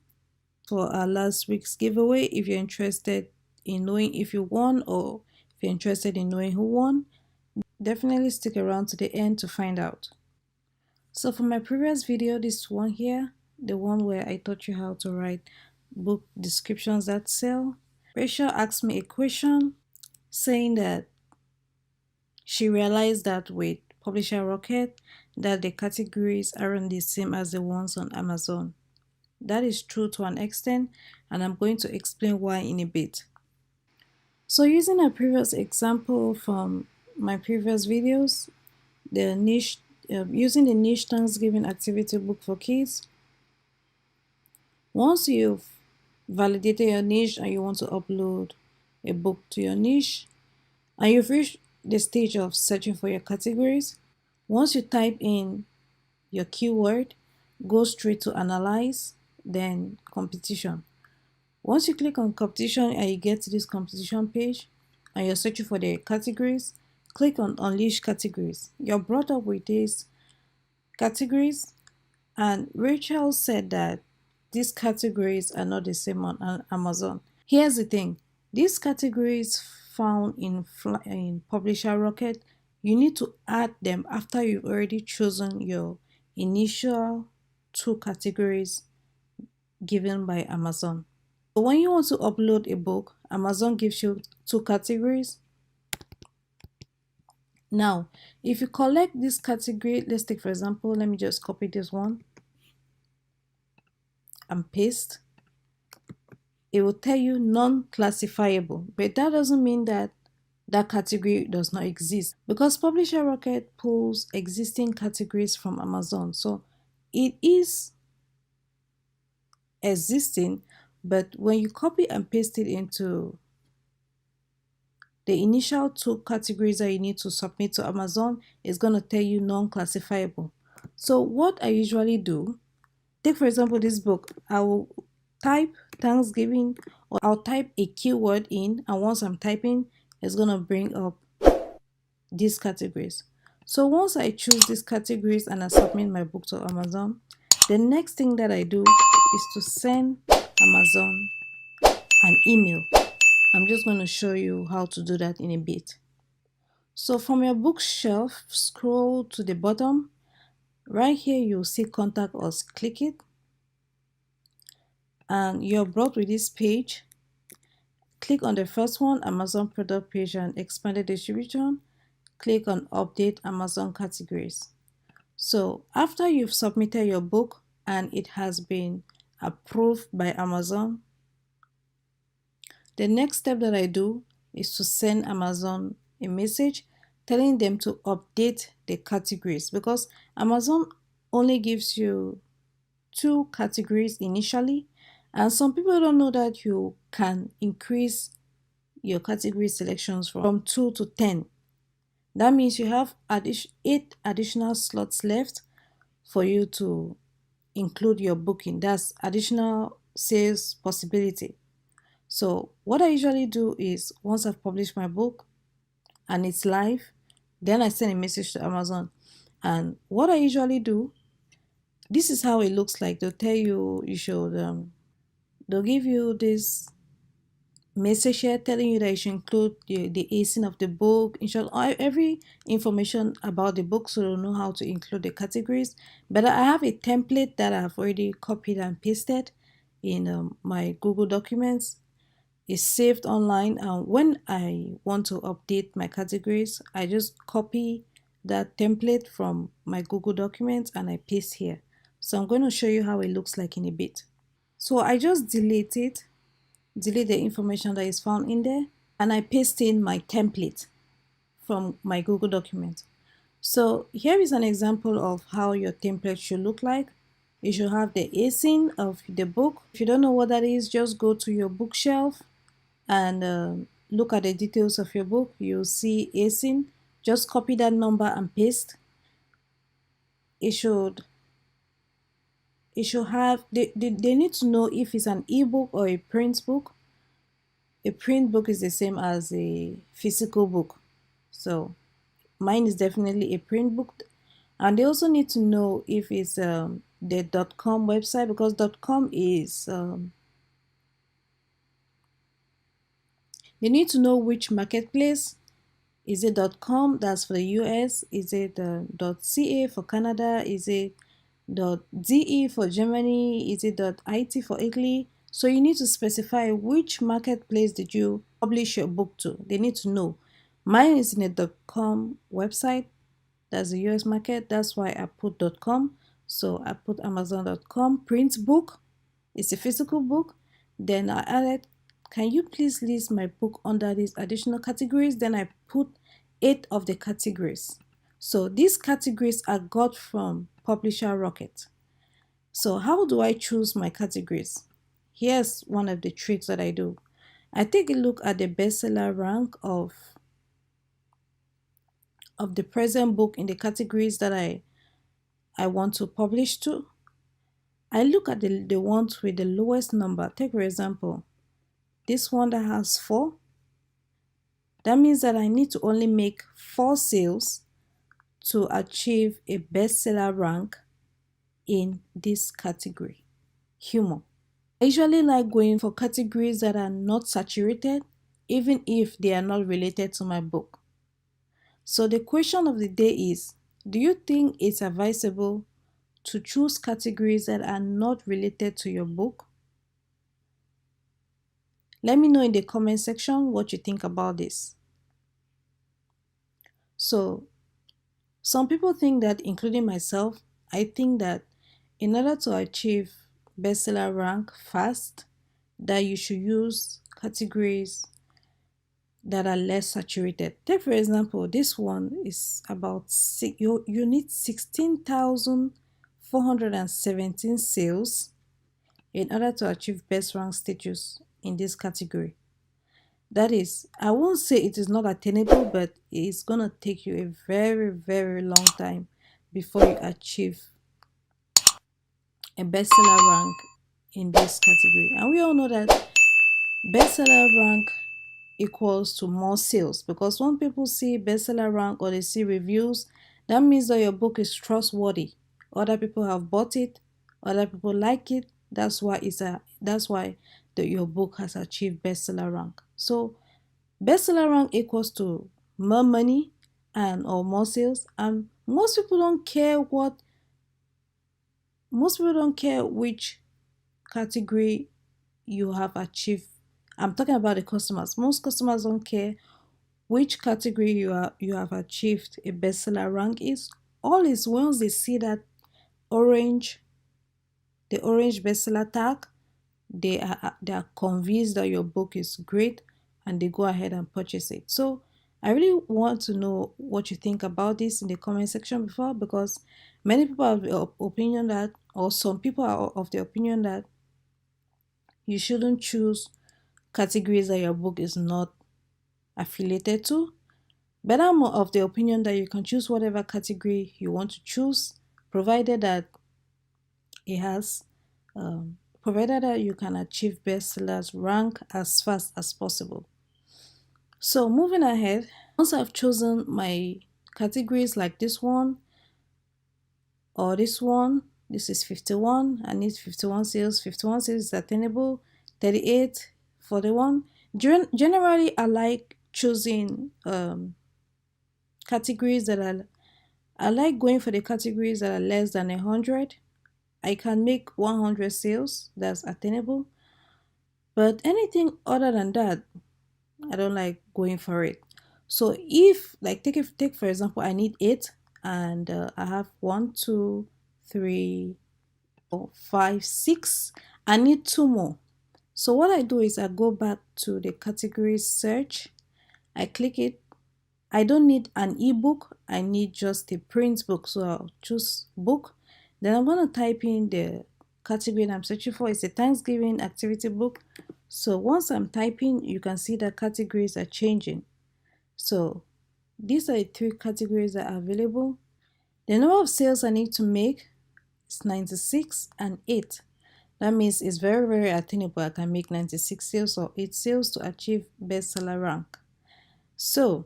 for our last week's giveaway. If you're interested in knowing if you won, or if you're interested in knowing who won, definitely stick around to the end to find out. So for my previous video, this one here, the one where I taught you how to write book descriptions that sell, Rachel asked me a question saying that she realized that with Publisher Rocket that the categories aren't the same as the ones on Amazon. That is true to an extent, and I'm going to explain why in a bit. So using a previous example from my previous videos, the niche using the niche Thanksgiving activity book for kids, once you've validated your niche and you want to upload a book to your niche, and you've reached the stage of searching for your categories, once you type in your keyword, go straight to analyze, then competition. Once you click on competition and you get to this competition page and you're searching for the categories, click on unleash categories. You're brought up with these categories, and Rachel said that these categories are not the same on Amazon. Here's the thing, these categories found in Publisher Rocket, you need to add them after you've already chosen your initial 2 categories given by Amazon. So when you want to upload a book, Amazon gives you 2 categories. Now, if you collect this category, let's take for example, let me just copy this one and paste. It will tell you non-classifiable, but that doesn't mean that that category does not exist, because Publisher Rocket pulls existing categories from Amazon. So it is existing, but when you copy and paste it into the initial two categories that you need to submit to Amazon, is going to tell you non-classifiable. So what I usually do, take for example this book, I will type Thanksgiving, or I'll type a keyword in, and once I'm typing, it's going to bring up these categories. So once I choose these categories and I submit my book to Amazon, the next thing that I do is to send Amazon an email. I'm just going to show you how to do that in a bit. So from your bookshelf, scroll to the bottom. Right here, you'll see contact us. Click it, and you're brought with this page. Click on the first one, Amazon product page and expanded distribution. Click on update Amazon categories. So after you've submitted your book and it has been approved by Amazon, the next step that I do is to send Amazon a message telling them to update the categories, because Amazon only gives you two categories initially, and some people don't know that you can increase your category selections from 2 to 10. That means you have 8 additional slots left for you to include your booking. That's additional sales possibility. So what I usually do is, once I've published my book and it's live, then I send a message to Amazon. And what I usually do, this is how it looks like. They'll tell you you should they'll give you this message here telling you that you should include the acing of the book, in short, every information about the book, so you'll know how to include the categories. But I have a template that I've already copied and pasted in my Google Documents. It's saved online, and when I want to update my categories, I just copy that template from my Google Documents and I paste here. So I'm going to show you how it looks like in a bit. So I just delete the information that is found in there, and I paste in my template from my Google document. So here is an example of how your template should look like. You should have the acing of the book. If you don't know what that is, just go to your bookshelf and look at the details of your book. You'll see acing. Just copy that number and paste. It should have, they need to know if it's an ebook or a print book. A print book is the same as a physical book. So mine is definitely a print book. And they also need to know if it's the .com website, because .com is, they need to know which marketplace. Is it .com, that's for the US? Is it .ca for Canada? Is it .de for Germany? Is it .it for Italy? So you need to specify which marketplace did you publish your book to. They need to know. Mine is in a .com website. That's the US market. That's why I put .com. So I put Amazon.com. Print book. It's a physical book. Then I added, can you please list my book under these additional categories? Then I put 8 of the categories. So these categories are got from Publisher Rocket. So how do I choose my categories? Here's one of the tricks that I do. I take a look at the bestseller rank of the present book in the categories that I want to publish to. I look at the ones with the lowest number. Take for example, this one that has 4. That means that I need to only make 4 sales to achieve a bestseller rank in this category, humor. I usually like going for categories that are not saturated, even if they are not related to my book. So the question of the day is, do you think it's advisable to choose categories that are not related to your book? Let me know in the comment section what you think about this. So some people think that, including myself, I think that in order to achieve bestseller rank fast, that you should use categories that are less saturated. Take for example, this one is about you need 16,417 sales in order to achieve best rank status in this category. That is, I won't say it is not attainable, but it's gonna take you a very, very long time before you achieve a bestseller rank in this category. And we all know that bestseller rank equals to more sales, because when people see bestseller rank or they see reviews, that means that your book is trustworthy. Other people have bought it, other people like it. That's why your book has achieved bestseller rank. So bestseller rank equals to more money and or more sales, and most people don't care which category you have achieved. I'm talking about the customers. Most customers don't care which category you have achieved a bestseller rank is. All is once they see that orange the orange bestseller tag, they are convinced that your book is great, and they go ahead and purchase it. So I really want to know what you think about this in the comment section before, because many people have the opinion that, or some people are of the opinion that you shouldn't choose categories that your book is not affiliated to. But I'm of the opinion that you can choose whatever category you want to choose, provided that it has, provided that you can achieve bestsellers rank as fast as possible. So moving ahead, once I've chosen my categories like this one or this one, this is 51. I need 51 sales. 51 sales is attainable. 38, 41. Generally, I like choosing categories that are I like going for the categories that are less than 100. I can make 100 sales, that's attainable. But anything other than that, I don't like going for it. So if, like, take for example, I need 8, and I have 1, 2, 3, 4, 5, 6. I need 2 more. So what I do is I go back to the category search. I click it. I don't need an ebook, I need just a print book. So I'll choose book. Then I'm going to type in the category I'm searching for. It's a Thanksgiving activity book. So once I'm typing, you can see the categories are changing. So these are the 3 categories that are available. The number of sales I need to make is 96 and 8. That means it's very, very attainable. I can make 96 sales or 8 sales to achieve bestseller rank. So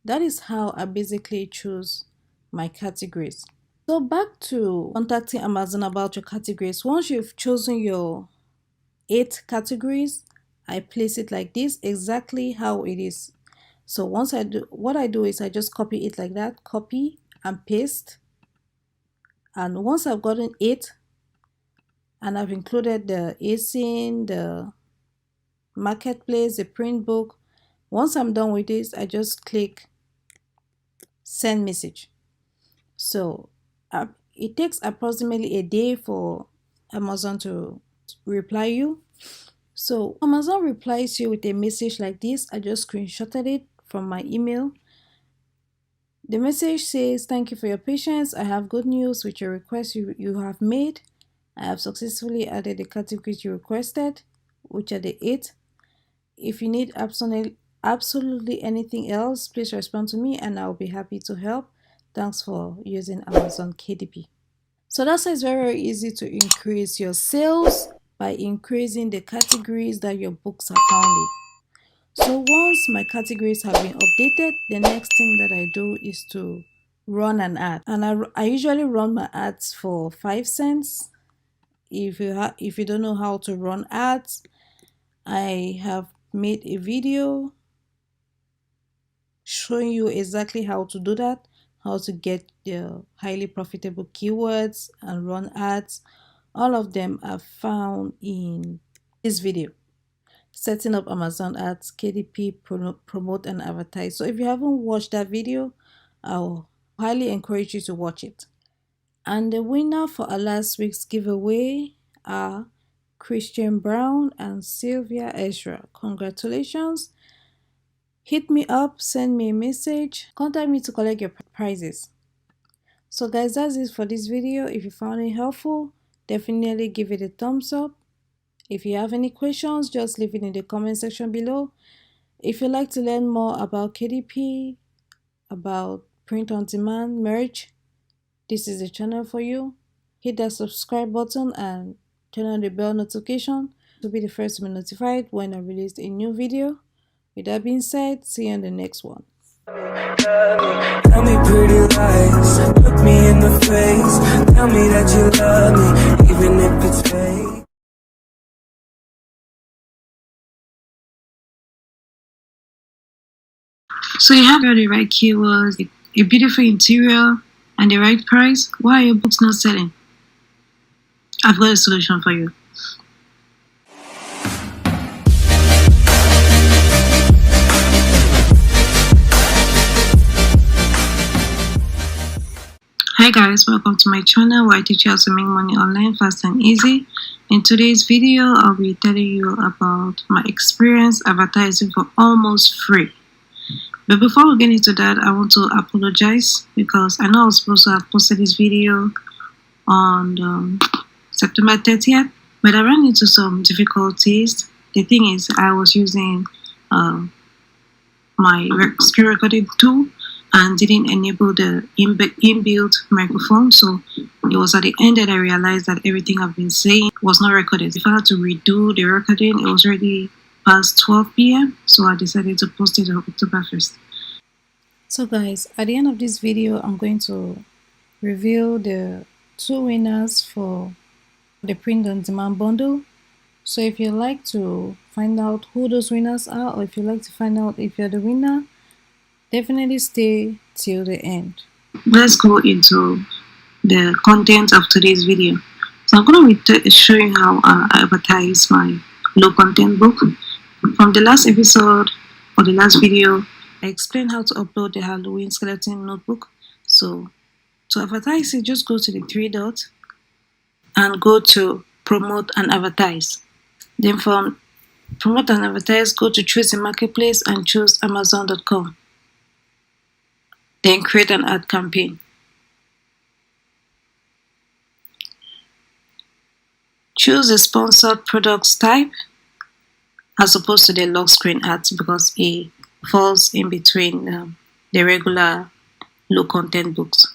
that is how I basically choose my categories. So back to contacting Amazon about your categories. Once you've chosen your 8 categories, I place it like this, exactly how it is. So what I do is I just copy it like that, copy and paste. And once I've gotten 8, and I've included the ASIN, the marketplace, the print book, once I'm done with this, I just click send message. So it takes approximately a day for Amazon to reply you. So Amazon replies you with a message like this. I just screenshotted it from my email. The message says, "Thank you for your patience. I have good news with your request you have made. I have successfully added the categories you requested, which are the 8. If you need absolutely anything else, please respond to me and I'll be happy to help. Thanks for using Amazon KDP." So that's why it's very, very easy to increase your sales by increasing the categories that your books are found in. So once my categories have been updated, the next thing that I do is to run an ad. And I usually run my ads for 5 cents. If you don't know how to run ads, I have made a video showing you exactly how to do that, how to get the highly profitable keywords and run ads. All of them are found in this video. setting up Amazon ads, KDP, promote and advertise. So if you haven't watched that video, I'll highly encourage you to watch it. And the winner for our last week's giveaway are Christian Brown and Sylvia Ezra. Congratulations. Hit me up, send me a message, contact me to collect your prizes. So guys, that's it for this video. If you found it helpful, definitely give it a thumbs up. If you have any questions, just leave it in the comment section below. If you'd like to learn more about KDP, about print on demand merch, this is the channel for you. Hit that subscribe button and turn on the bell notification to be the first to be notified when I release a new video. With that being said, see you in the next one. Tell me pretty lies, look me in the face. Tell me that you love me, even if it's fake. So you have the right keywords, a beautiful interior, and the right price. Why are your books not selling? I've got a solution for you. Hi guys, welcome to my channel where I teach you how to make money online fast and easy. In today's video, I'll be telling you about my experience advertising for almost free. But before we get into that, I want to apologize because I know I was supposed to have posted this video on September 30th, but I ran into some difficulties. The thing is, I was using my screen recording tool and didn't enable the inbuilt microphone, so it was at the end that I realized that everything I've been saying was not recorded. If I had to redo the recording, it was already past 12 p.m, so I decided to post it on October 1st. So guys, at the end of this video, I'm going to reveal the 2 winners for the print on demand bundle. So if you'd like to find out who those winners are, or if you'd like to find out if you're the winner, definitely stay till the end. Let's go into the content of today's video. So I'm going to be showing how I advertise my low content book. From the last episode or the last video, I explained how to upload the Halloween skeleton notebook. So to advertise it, just go to the 3 dots and go to promote and advertise. Then from promote and advertise, go to choose a marketplace and choose Amazon.com. Then create an ad campaign. Choose a sponsored products type as opposed to the lock screen ads because it falls in between the regular low content books.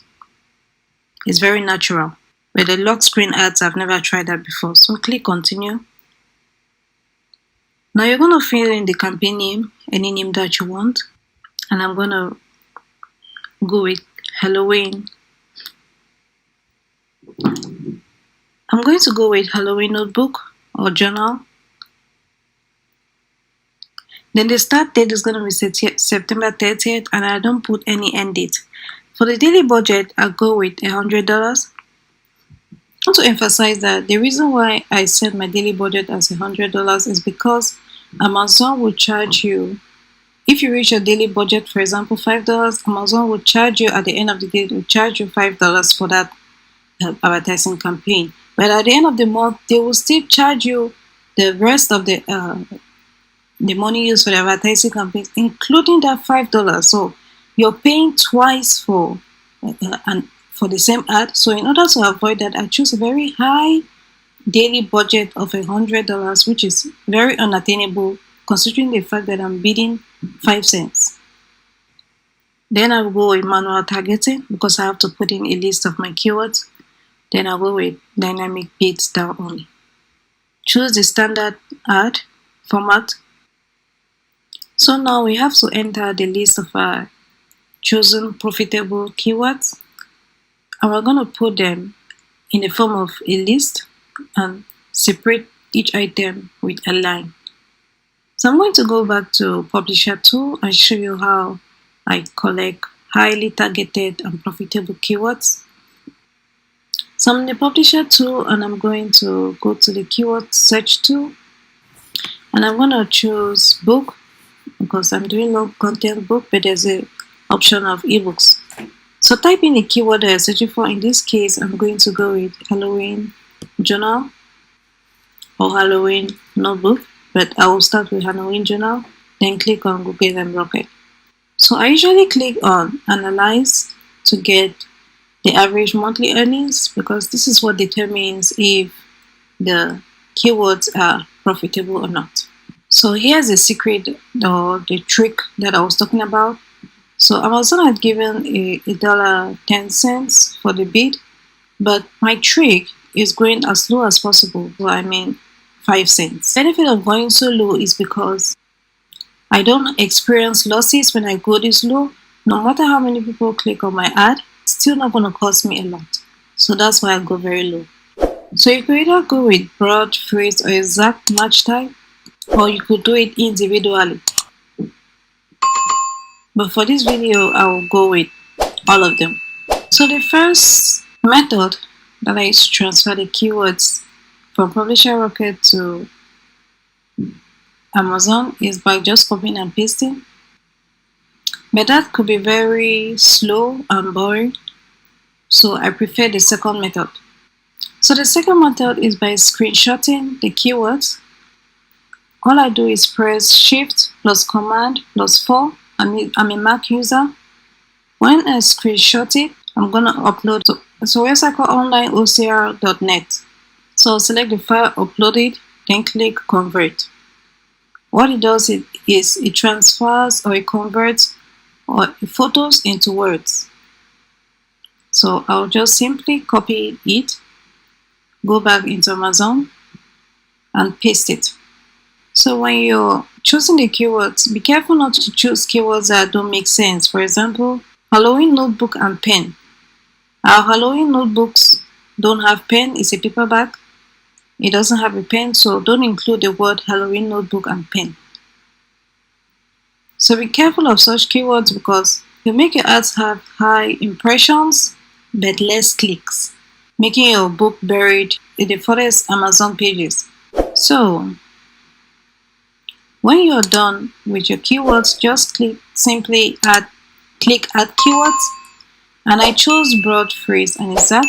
It's very natural. But the lock screen ads, I've never tried that before. So click continue. Now you're going to fill in the campaign name, any name that you want. And I'm going to go with Halloween. I'm going to go with Halloween notebook or journal. Then the start date is going to be September 30th, and I don't put any end date. For the daily budget, I go with $100. I want to emphasize that the reason why I set my daily budget as $100 is because Amazon will charge you. If you reach your daily budget, for example, $5, Amazon will charge you at the end of the day, will charge you $5 for that advertising campaign. But at the end of the month, they will still charge you the rest of the money used for the advertising campaign, including that $5. So you're paying twice for the same ad. So in order to avoid that, I choose a very high daily budget of $100, which is very unattainable considering the fact that I'm bidding 5 cents. Then I'll go with manual targeting because I have to put in a list of my keywords. Then I'll go with dynamic bids down only. Choose the standard ad format. So now we have to enter the list of our chosen profitable keywords, and we're going to put them in the form of a list and separate each item with a line. So I'm going to go back to Publisher tool and show you how I collect highly targeted and profitable keywords. So I'm in the Publisher tool and I'm going to go to the keyword search tool. And I'm going to choose book because I'm doing long content book, but there's a option of ebooks. So type in the keyword that you're searching for. In this case, I'm going to go with Halloween journal or Halloween notebook, but I will start with Halloween journal, then click on Google and Rocket. So I usually click on Analyze to get the average monthly earnings because this is what determines if the keywords are profitable or not. So here's the secret or the trick that I was talking about. So Amazon had given a $1.10 for the bid, but my trick is going as low as possible. So I mean 5 cents. The benefit of going so low is because I don't experience losses when I go this low. No matter how many people click on my ad, it's still not going to cost me a lot. So that's why I go very low. So you could either go with broad, phrase, or exact match type, or you could do it individually. But for this video, I will go with all of them. So the first method that I use to transfer the keywords from Publisher Rocket to Amazon is by just copying and pasting. But that could be very slow and boring. So I prefer the second method. So the second method is by screenshotting the keywords. All I do is press Shift plus Command plus 4. I'm a Mac user. When I screenshot it, I'm gonna upload to websiteonlineocr.net. So select the file, upload it, then click Convert. What it does is it transfers or it converts photos into words. So I'll just simply copy it, go back into Amazon, and paste it. So when you're choosing the keywords, be careful not to choose keywords that don't make sense. For example, Halloween notebook and pen. Our Halloween notebooks don't have pen, it's a paperback. It doesn't have a pen, so don't include the word Halloween notebook and pen. So be careful of such keywords because you make your ads have high impressions but less clicks, making your book buried in the furthest Amazon pages. So when you're done with your keywords, just click Add Keywords, and I chose broad, phrase, and exact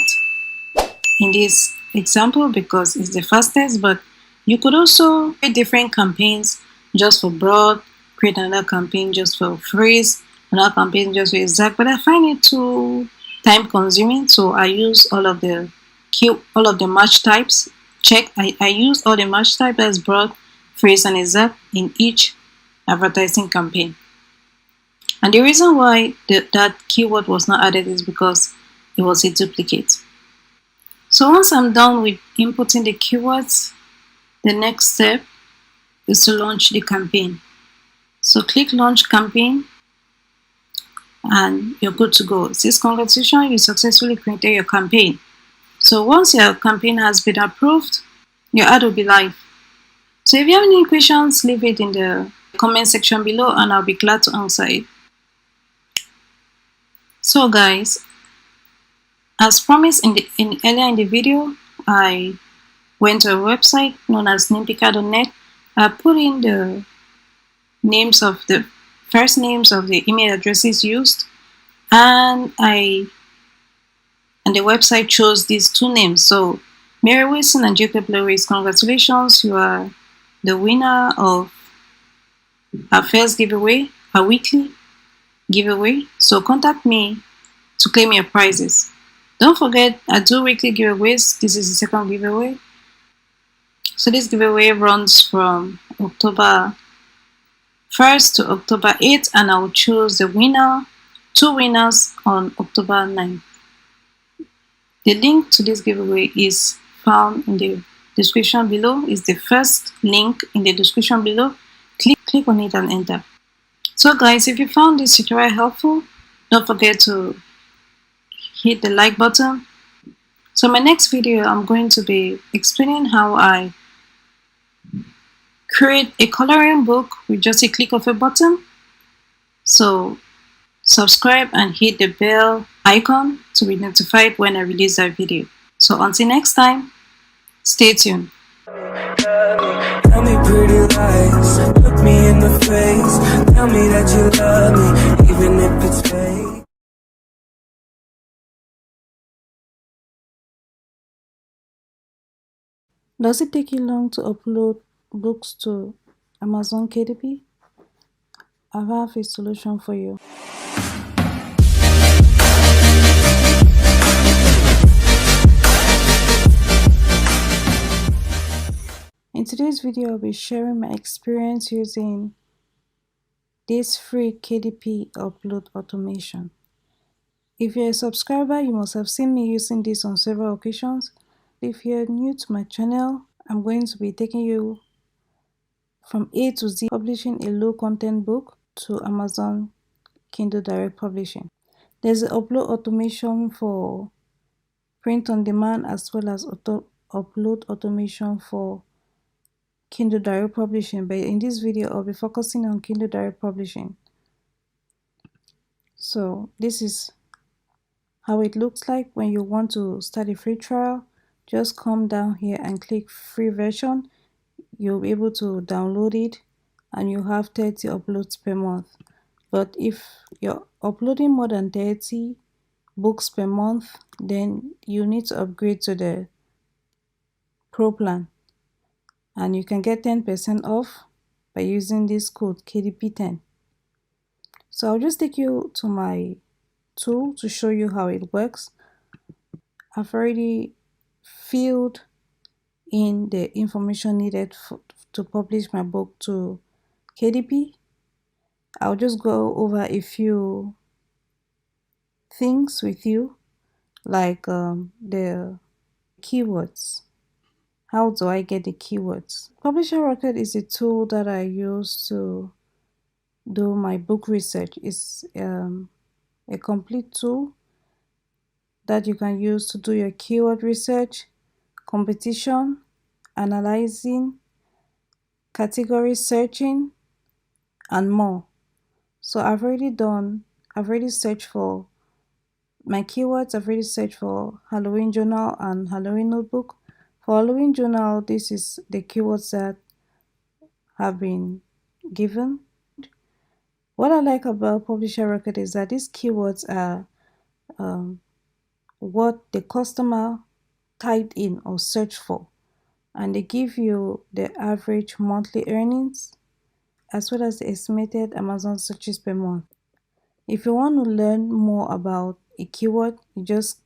in this example because it's the fastest, but you could also create different campaigns just for broad, create another campaign just for phrase, another campaign just for exact, but I find it too time consuming, so I use all of the match types. I use all the match types as broad, phrase, and exact in each advertising campaign. And the reason why that keyword was not added is because it was a duplicate. So once I'm done with inputting the keywords, the next step is to launch the campaign. So click Launch Campaign and you're good to go. It says, congratulations, you successfully created your campaign. So once your campaign has been approved, your ad will be live. So if you have any questions, leave it in the comment section below and I'll be glad to answer it. So guys, as promised earlier in the video, I went to a website known as nimpica.net. I put in the first names of the email addresses used, and the website chose these two names. So Mary Wilson and Jacob Lewis, congratulations, you are the winner of our first giveaway, our weekly giveaway. So contact me to claim your prizes. Don't forget, I do weekly giveaways. This is the second giveaway. So this giveaway runs from October 1st to October 8th, and I will choose the winner, 2 winners on October 9th. The link to this giveaway is found in the description below. It's the first link in the description below. Click on it and enter. So guys, if you found this tutorial helpful, don't forget to hit the like button. So my next video, I'm going to be explaining how I create a coloring book with just a click of a button. So subscribe and hit the bell icon to be notified when I release that video. So until next time, stay tuned. Tell me pretty lies, look me in the face, tell me that you love me, even if it's fake. Does it take you long to upload books to Amazon KDP? I have a solution for you. In today's video, I'll be sharing my experience using this free KDP upload automation. If you're a subscriber, you must have seen me using this on several occasions. If you're new to my channel, I'm going to be taking you from A to Z, publishing a low content book to Amazon Kindle Direct Publishing. There's an upload automation for print on demand as well as upload automation for Kindle Direct Publishing, but in this video I'll be focusing on Kindle Direct Publishing. So this is how it looks like when you want to start a free trial. Just come down here and click free version. You'll be able to download it and you have 30 uploads per month. But if you're uploading more than 30 books per month, then you need to upgrade to the Pro plan, and you can get 10% off by using this code KDP10. So I'll just take you to my tool to show you how it works. I've already filled in the information needed to publish my book to KDP. I'll just go over a few things with you, like the keywords. How do I get the keywords? Publisher Rocket is a tool that I use to do my book research. It's a complete tool that you can use to do your keyword research, competition, analyzing, category searching, and more. So I've already searched for my keywords. I've already searched for Halloween journal and Halloween notebook. For Halloween journal, this is the keywords that have been given. What I like about Publisher Rocket is that these keywords are what the customer typed in or searched for, and they give you the average monthly earnings as well as the estimated Amazon searches per month. If you want to learn more about a keyword, you just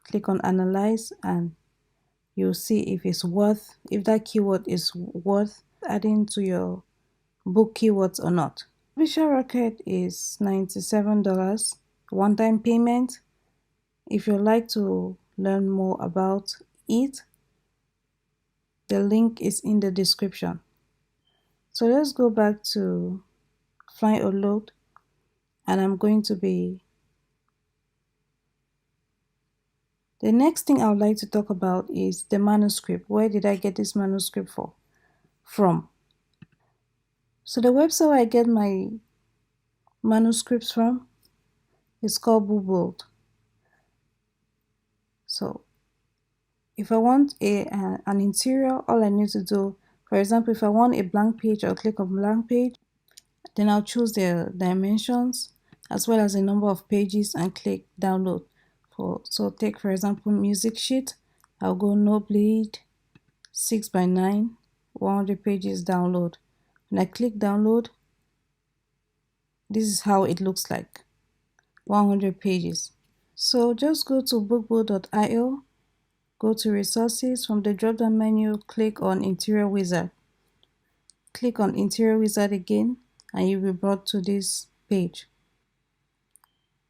click on analyze and you'll see if that keyword is worth adding to your book keywords or not. Publisher Rocket is $97 one-time payment. If you'd like to learn more about it, the link is in the description. So let's go back to Fly or Load, and the next thing I would like to talk about is the manuscript. Where did I get this manuscript from? So the website I get my manuscripts from is called Boobold. So if I want an interior, all I need to do, for example, if I want a blank page, I'll click on blank page. Then I'll choose the dimensions as well as the number of pages and click download. So take for example music sheet. I'll go no bleed 6x9 100 pages download. When I click download, this is how it looks like, 100 pages. So just go to bookbo.io, go to resources. From the drop down menu, click on interior wizard. Click on interior wizard again and you'll be brought to this page.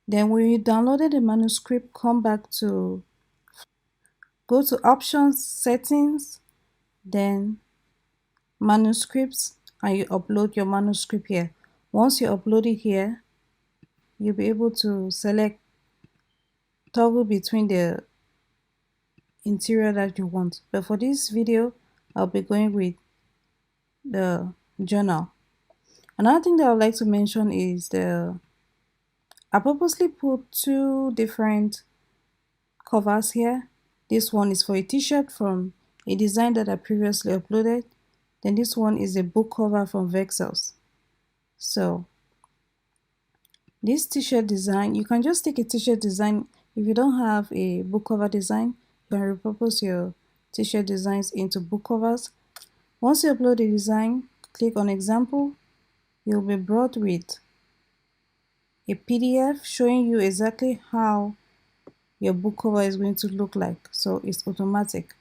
Then when you downloaded the manuscript, go to options, settings, then manuscripts, and you upload your manuscript here. Once you upload it here, you'll be able to toggle between the interior that you want. But for this video, I'll be going with the journal. Another thing that I would like to mention is I purposely put two different covers here. This one is for a t-shirt from a design that I previously uploaded. Then this one is a book cover from Vexels. So this t-shirt design, you can just take a t-shirt design. If you don't have a book cover design, you can repurpose your t-shirt designs into book covers. Once you upload the design, click on example, you'll be brought with a PDF showing you exactly how your book cover is going to look like. So it's automatic.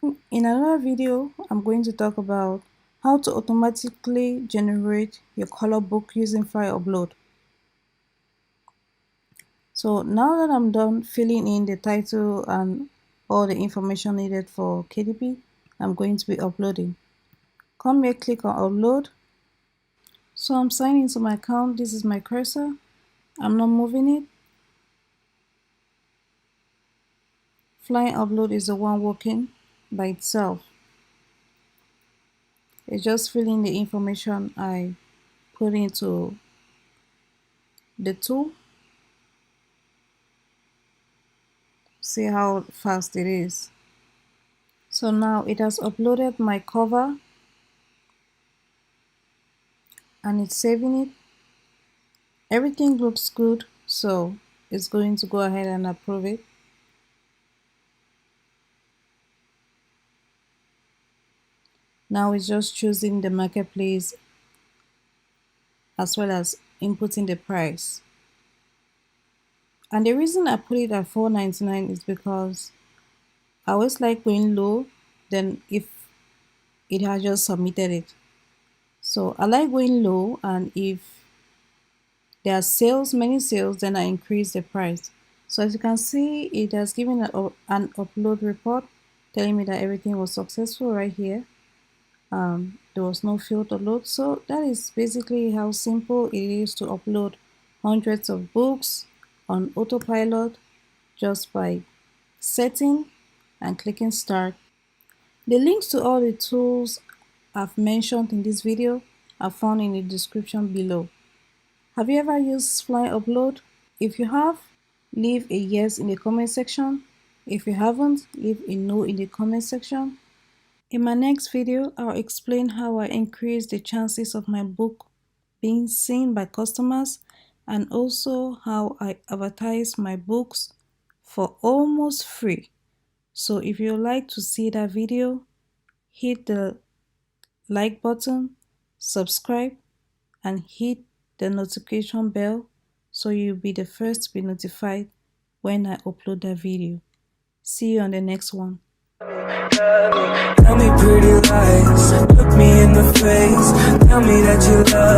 In another video, I'm going to talk about how to automatically generate your color book using file upload. So now that I'm done filling in the title and all the information needed for KDP, I'm going to be uploading. Come here, click on upload. So I'm signing into my account. This is my cursor. I'm not moving it. Flying upload is the one working by itself. It's just filling the information I put into the tool. See how fast it is. So now it has uploaded my cover and it's saving it. Everything looks good, so it's going to go ahead and approve it. Now it's just choosing the marketplace as well as inputting the price. And the reason I put it at $4.99 is because I always like going low than if it has just submitted it. So I like going low, and if there are sales, many sales, then I increase the price. So as you can see, it has given an upload report telling me that everything was successful right here. There was no failed upload. So that is basically how simple it is to upload hundreds of books on autopilot just by setting and clicking start. The links to all the tools I've mentioned in this video are found in the description below. Have you ever used Fly Upload? If you have, leave a yes in the comment section. If you haven't, leave a no in the comment section. In my next video, I'll explain how I increase the chances of my book being seen by customers, and also how I advertise my books for almost free. So if you'd like to see that video, hit the like button, subscribe, and hit the notification bell so you'll be the first to be notified when I upload that video. See you on the next one. Tell me pretty lies, look me in the face, tell me that you love